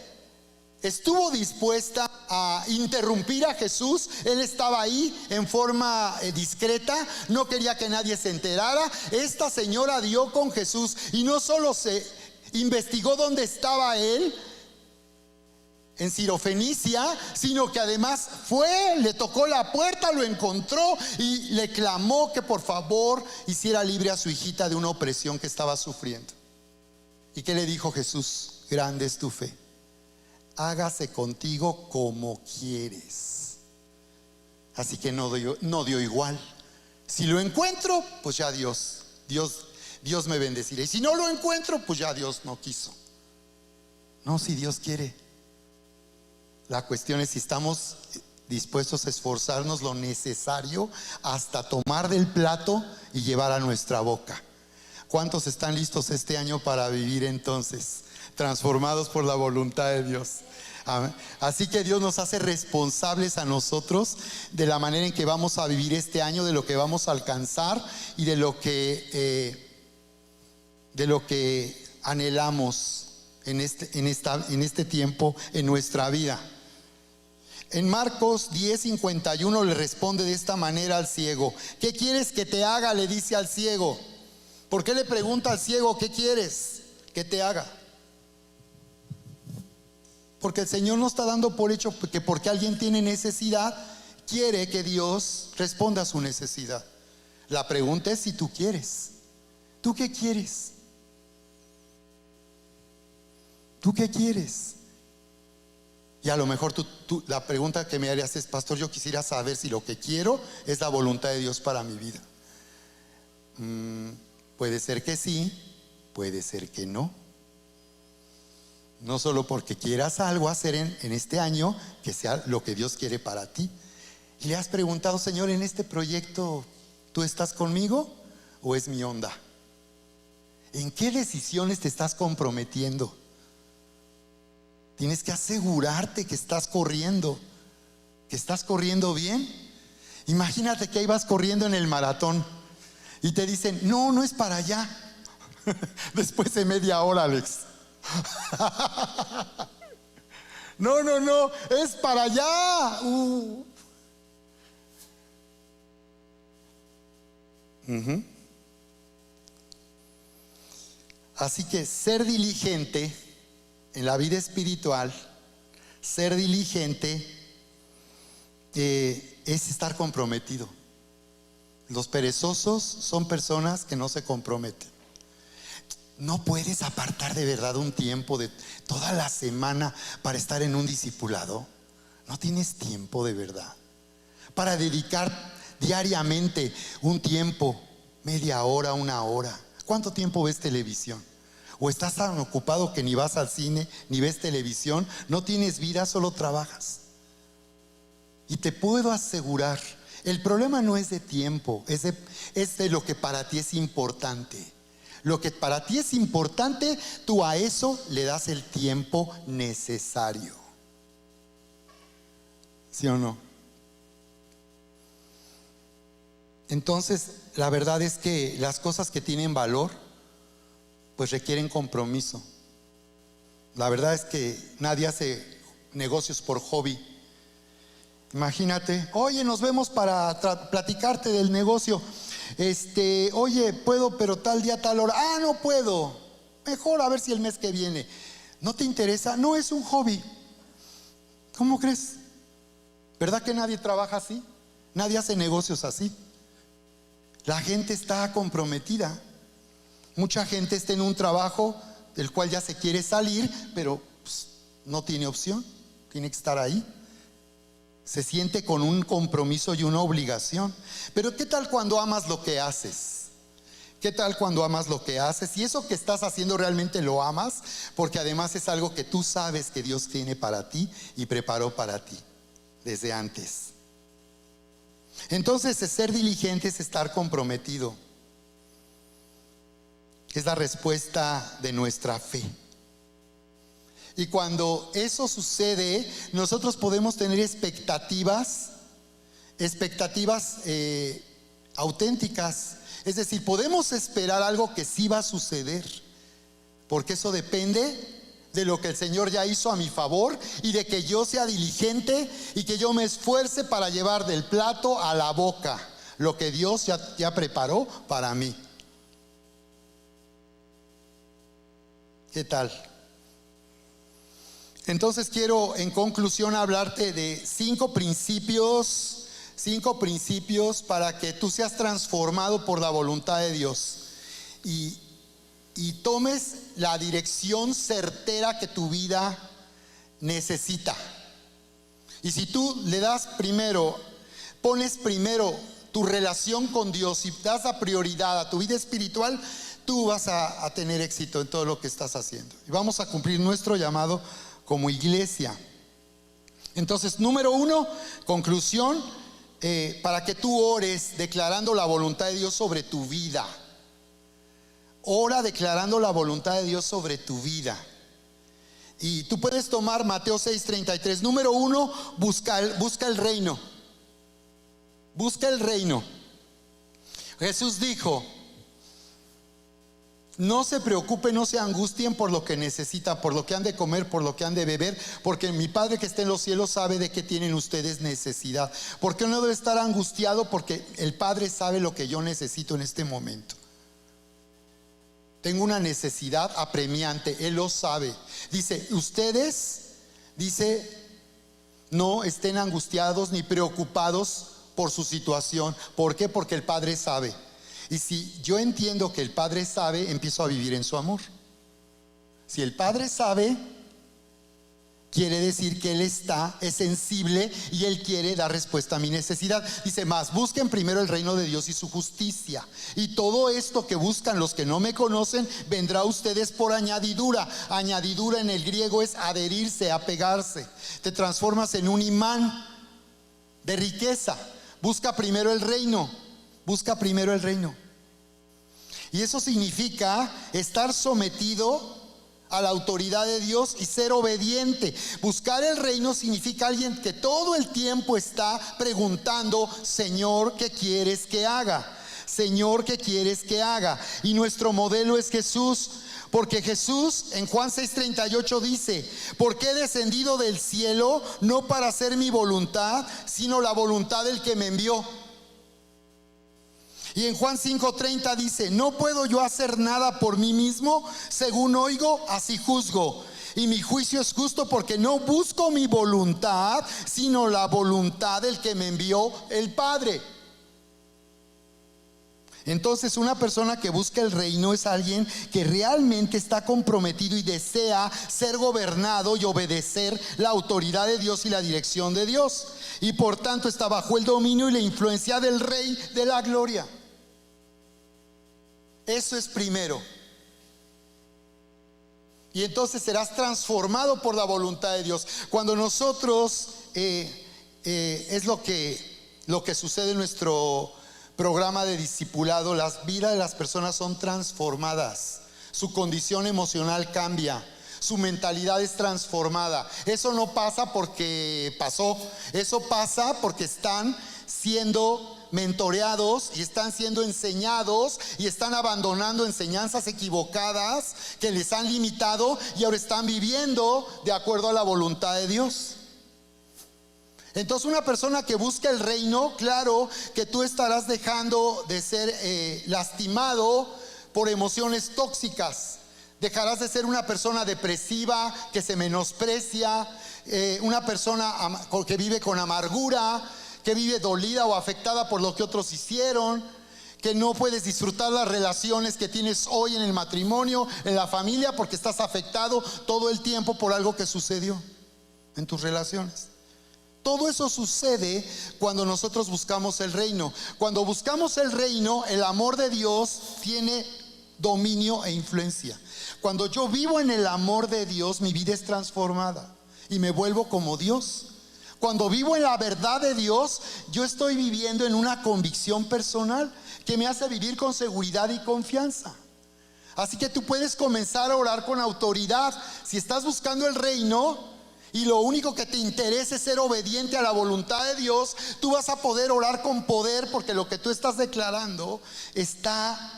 estuvo dispuesta a interrumpir a Jesús. Él estaba ahí en forma discreta, no quería que nadie se enterara. Esta señora dio con Jesús, y no solo se investigó dónde estaba él, en Sirofenicia, sino que además fue, le tocó la puerta, lo encontró y le clamó que por favor hiciera libre a su hijita de una opresión que estaba sufriendo. ¿Y qué le dijo Jesús? Grande es tu fe, hágase contigo como quieres. Así que no dio igual. Si lo encuentro, pues ya Dios me bendecirá. Y si no lo encuentro, pues ya Dios no quiso. No, si Dios quiere. La cuestión es si estamos dispuestos a esforzarnos lo necesario hasta tomar del plato y llevar a nuestra boca. ¿Cuántos están listos este año para vivir entonces transformados por la voluntad de Dios? Así que Dios nos hace responsables a nosotros de la manera en que vamos a vivir este año, de lo que vamos a alcanzar y de lo que anhelamos en este tiempo en nuestra vida. En Marcos 10:51 le responde de esta manera al ciego: ¿qué quieres que te haga?, le dice al ciego. ¿Por qué le pregunta al ciego qué quieres que te haga? Porque el Señor no está dando por hecho que porque alguien tiene necesidad, quiere que Dios responda a su necesidad. La pregunta es si tú quieres. ¿Tú qué quieres? ¿Tú qué quieres? Y a lo mejor la pregunta que me harías es: pastor, yo quisiera saber si lo que quiero es la voluntad de Dios para mi vida. Puede ser que sí, puede ser que no. No solo porque quieras algo hacer en este año, que sea lo que Dios quiere para ti. Y le has preguntado: Señor, en este proyecto, ¿tú estás conmigo o es mi onda? ¿En qué decisiones te estás comprometiendo? Tienes que asegurarte que estás corriendo bien. Imagínate que ahí vas corriendo en el maratón y te dicen: no, no es para allá. Después de media hora, Alex. No, es para allá. Así que ser diligente en la vida espiritual, ser diligente es estar comprometido. Los perezosos son personas que no se comprometen. No puedes apartar de verdad un tiempo de toda la semana para estar en un discipulado. No tienes tiempo de verdad para dedicar diariamente un tiempo, media hora, 1 hora. ¿Cuánto tiempo ves televisión? ¿O estás tan ocupado que ni vas al cine, ni ves televisión? No tienes vida, solo trabajas. Y te puedo asegurar, El problema no es de tiempo, es de lo que para ti es importante. Lo que para ti es importante, tú a eso le das el tiempo necesario. ¿Sí o no? Entonces, la verdad es que las cosas que tienen valor, pues requieren compromiso. La verdad es que nadie hace negocios por hobby. Imagínate, oye, nos vemos para platicarte del negocio. Oye, puedo, pero tal día, tal hora. Ah, no puedo. Mejor a ver si el mes que viene. ¿No te interesa? No es un hobby. ¿Cómo crees? ¿Verdad que nadie trabaja así? Nadie hace negocios así. La gente está comprometida. Mucha gente está en un trabajo del cual ya se quiere salir, pero pues, no tiene opción. Tiene que estar ahí. Se siente con un compromiso y una obligación. Pero ¿qué tal cuando amas lo que haces? ¿Qué tal cuando amas lo que haces? Y eso que estás haciendo realmente lo amas, porque además es algo que tú sabes que Dios tiene para ti y preparó para ti desde antes. Entonces, ser diligente es estar comprometido. Es la respuesta de nuestra fe. Y cuando eso sucede, nosotros podemos tener expectativas auténticas. Es decir, podemos esperar algo que sí va a suceder, porque eso depende de lo que el Señor ya hizo a mi favor y de que yo sea diligente y que yo me esfuerce para llevar del plato a la boca lo que Dios ya preparó para mí. ¿Qué tal? Entonces quiero en conclusión hablarte de 5 principios para que tú seas transformado por la voluntad de Dios y tomes la dirección certera que tu vida necesita. Y si tú pones primero tu relación con Dios y das la prioridad a tu vida espiritual, tú vas a tener éxito en todo lo que estás haciendo. Y vamos a cumplir nuestro llamado como iglesia. Entonces, número 1, conclusión, para que tú ores declarando la voluntad de Dios sobre tu vida. Ora declarando la voluntad de Dios sobre tu vida. Y tú puedes tomar Mateo 6:33. Número 1, busca el reino. Busca el reino. Jesús dijo: no se preocupen, no se angustien por lo que necesitan, por lo que han de comer, por lo que han de beber, porque mi Padre que está en los cielos sabe de qué tienen ustedes necesidad. ¿Por qué no debe estar angustiado? Porque el Padre sabe lo que yo necesito en este momento. Tengo una necesidad apremiante, Él lo sabe. Dice, no estén angustiados ni preocupados por su situación. ¿Por qué? Porque el Padre sabe. Y si yo entiendo que el Padre sabe, empiezo a vivir en su amor. Si el Padre sabe, quiere decir que Él es sensible y Él quiere dar respuesta a mi necesidad. Dice más, busquen primero el reino de Dios y su justicia, y todo esto que buscan los que no me conocen vendrá a ustedes por añadidura. Añadidura en el griego es adherirse, apegarse. Te transformas en un imán de riqueza. Busca primero el reino. Busca primero el reino. Y eso significa estar sometido a la autoridad de Dios y ser obediente. Buscar el reino significa alguien que todo el tiempo está preguntando: Señor, ¿qué quieres que haga? Señor, ¿qué quieres que haga? Y nuestro modelo es Jesús. Porque Jesús en Juan 6:38 dice: porque he descendido del cielo no para hacer mi voluntad, sino la voluntad del que me envió. Y en Juan 5:30 dice: no puedo yo hacer nada por mí mismo, según oigo, así juzgo. Y mi juicio es justo porque no busco mi voluntad, sino la voluntad del que me envió, el Padre. Entonces, una persona que busca el reino es alguien que realmente está comprometido y desea ser gobernado y obedecer la autoridad de Dios y la dirección de Dios. Y por tanto está bajo el dominio y la influencia del Rey de la Gloria. Eso es primero. Y entonces serás transformado por la voluntad de Dios. Cuando nosotros, es lo que lo que sucede en nuestro programa de discipulado, las vidas de las personas son transformadas, su condición emocional cambia, su mentalidad es transformada. Eso no pasa porque pasó, eso pasa porque están siendo mentoreados y están siendo enseñados y están abandonando enseñanzas equivocadas que les han limitado y ahora están viviendo de acuerdo a la voluntad de Dios. Entonces, una persona que busca el reino, claro que tú estarás dejando de ser lastimado por emociones tóxicas. Dejarás de ser una persona depresiva que se menosprecia, una persona que vive con amargura, que vive dolida o afectada por lo que otros hicieron, que no puedes disfrutar las relaciones que tienes hoy en el matrimonio, en la familia, porque estás afectado todo el tiempo por algo que sucedió en tus relaciones. Todo eso sucede cuando nosotros buscamos el reino. Cuando buscamos el reino, el amor de Dios tiene dominio e influencia. Cuando yo vivo en el amor de Dios, mi vida es transformada y me vuelvo como Dios. Cuando vivo en la verdad de Dios, yo estoy viviendo en una convicción personal que me hace vivir con seguridad y confianza. Así que tú puedes comenzar a orar con autoridad. Si estás buscando el reino y lo único que te interesa es ser obediente a la voluntad de Dios, tú vas a poder orar con poder, porque lo que tú estás declarando está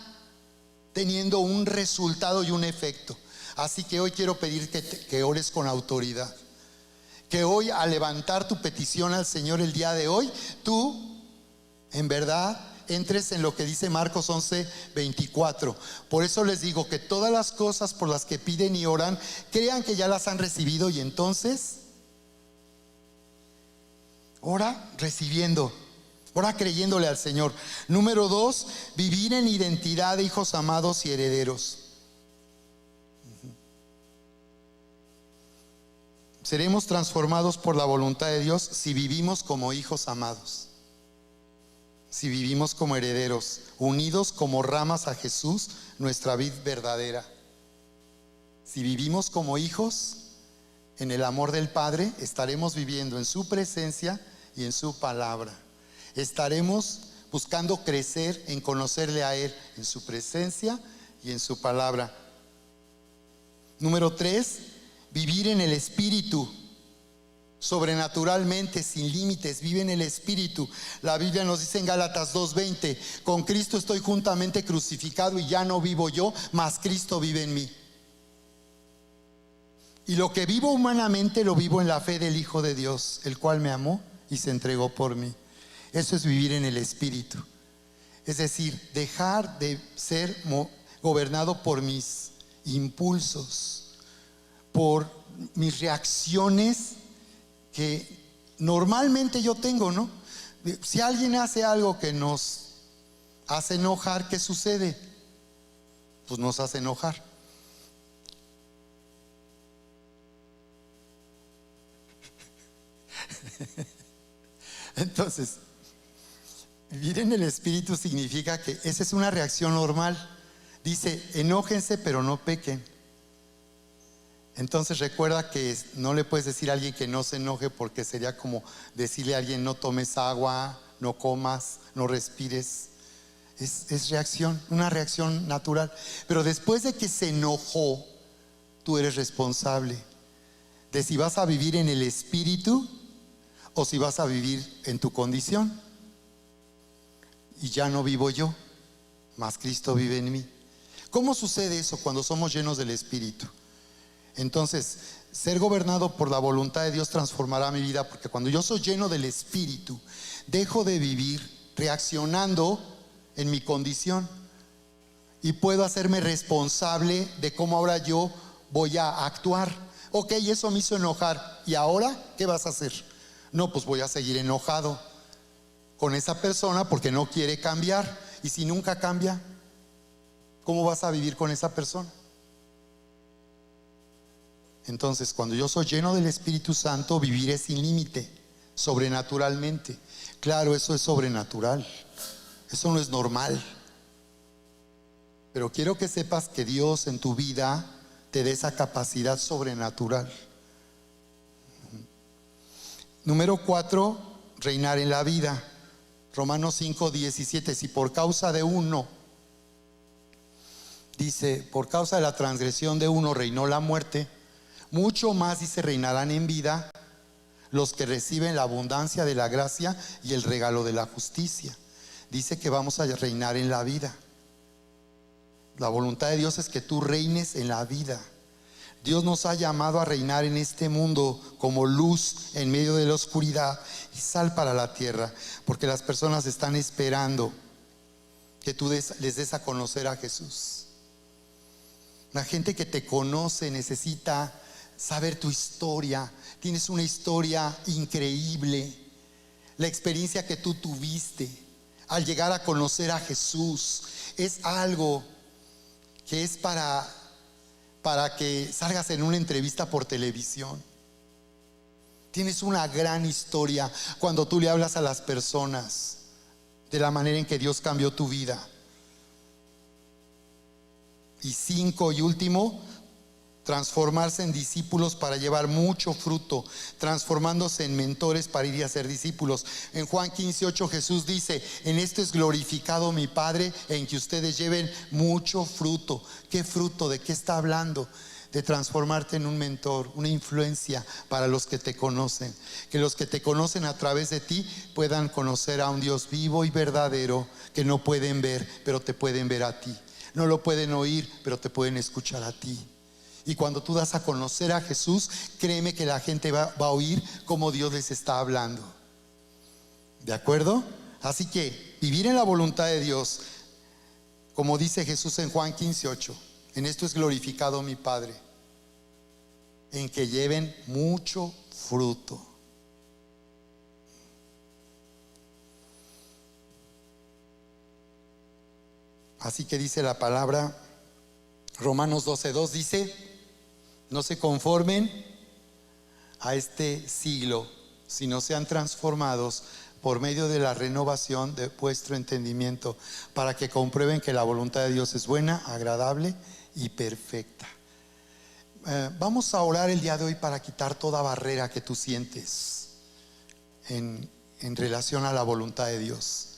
teniendo un resultado y un efecto. Así que hoy quiero pedir que ores con autoridad. Que hoy, al levantar tu petición al Señor el día de hoy, tú en verdad entres en lo que dice Marcos 11:24. Por eso les digo que todas las cosas por las que piden y oran, crean que ya las han recibido, y entonces ora recibiendo, ora creyéndole al Señor. Número 2, vivir en identidad de hijos amados y herederos. Seremos transformados por la voluntad de Dios si vivimos como hijos amados, si vivimos como herederos, unidos como ramas a Jesús, nuestra vid verdadera. Si vivimos como hijos en el amor del Padre, estaremos viviendo en su presencia y en su palabra. Estaremos buscando crecer en conocerle a Él en su presencia y en su palabra. Número 3, vivir en el Espíritu, sobrenaturalmente, sin límites. Vive en el Espíritu. La Biblia nos dice en Gálatas 2:20: con Cristo estoy juntamente crucificado y ya no vivo yo, mas Cristo vive en mí. Y lo que vivo humanamente lo vivo en la fe del Hijo de Dios, el cual me amó y se entregó por mí. Eso es vivir en el Espíritu. Es decir, dejar de ser gobernado por mis impulsos, por mis reacciones que normalmente yo tengo, ¿no? Si alguien hace algo que nos hace enojar, ¿qué sucede? Pues nos hace enojar. Entonces, vivir en el Espíritu significa que esa es una reacción normal. Dice, enójense pero no pequen. Entonces recuerda que no le puedes decir a alguien que no se enoje, porque sería como decirle a alguien: no tomes agua, no comas, no respires. Es reacción, una reacción natural. Pero después de que se enojó, tú eres responsable de si vas a vivir en el Espíritu o si vas a vivir en tu condición. Y ya no vivo yo, mas Cristo vive en mí. ¿Cómo sucede eso cuando somos llenos del Espíritu? Entonces, ser gobernado por la voluntad de Dios transformará mi vida, porque cuando yo soy lleno del Espíritu, dejo de vivir reaccionando en mi condición y puedo hacerme responsable de cómo ahora yo voy a actuar. Ok, eso me hizo enojar, ¿y ahora qué vas a hacer? No, pues voy a seguir enojado con esa persona porque no quiere cambiar. Y si nunca cambia, ¿cómo vas a vivir con esa persona? Entonces, cuando yo soy lleno del Espíritu Santo, viviré sin límite, sobrenaturalmente. Claro, eso es sobrenatural, eso no es normal. Pero quiero que sepas que Dios en tu vida te dé esa capacidad sobrenatural. Número 4, reinar en la vida. Romanos 5:17, si por causa de uno, dice, por causa de la transgresión de uno reinó la muerte, mucho más, dice, reinarán en vida los que reciben la abundancia de la gracia y el regalo de la justicia. Dice que vamos a reinar en la vida. La voluntad de Dios es que tú reines en la vida. Dios nos ha llamado a reinar en este mundo como luz en medio de la oscuridad y sal para la tierra, porque las personas están esperando que tú les des a conocer a Jesús. La gente que te conoce necesita saber tu historia. Tienes una historia increíble. La experiencia que tú tuviste al llegar a conocer a Jesús es algo que es para que salgas en una entrevista por televisión. Tienes una gran historia cuando tú le hablas a las personas de la manera en que Dios cambió tu vida. Y 5 y último, transformarse en discípulos para llevar mucho fruto, transformándose en mentores para ir y hacer discípulos. En Juan 15:8 Jesús dice, en esto es glorificado mi Padre, en que ustedes lleven mucho fruto. ¿Qué fruto? ¿De qué está hablando? De transformarte en un mentor, una influencia para los que te conocen. Que los que te conocen a través de ti puedan conocer a un Dios vivo y verdadero que no pueden ver, pero te pueden ver a ti. No lo pueden oír, pero te pueden escuchar a ti. Y cuando tú das a conocer a Jesús, créeme que la gente va a oír cómo Dios les está hablando. ¿De acuerdo? Así que vivir en la voluntad de Dios, como dice Jesús en Juan 15:8, en esto es glorificado mi Padre, en que lleven mucho fruto. Así que dice la palabra, Romanos 12:2 dice, no se conformen a este siglo, sino sean transformados por medio de la renovación de vuestro entendimiento, para que comprueben que la voluntad de Dios es buena, agradable y perfecta. Vamos a orar el día de hoy para quitar toda barrera que tú sientes en relación a la voluntad de Dios.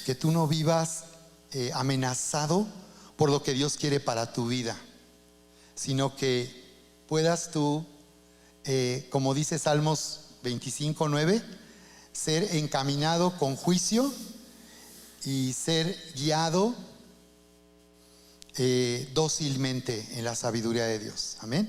Que tú no vivas amenazado por lo que Dios quiere para tu vida, sino que puedas tú, como dice Salmos 25:9, ser encaminado con juicio y ser guiado dócilmente en la sabiduría de Dios. Amén.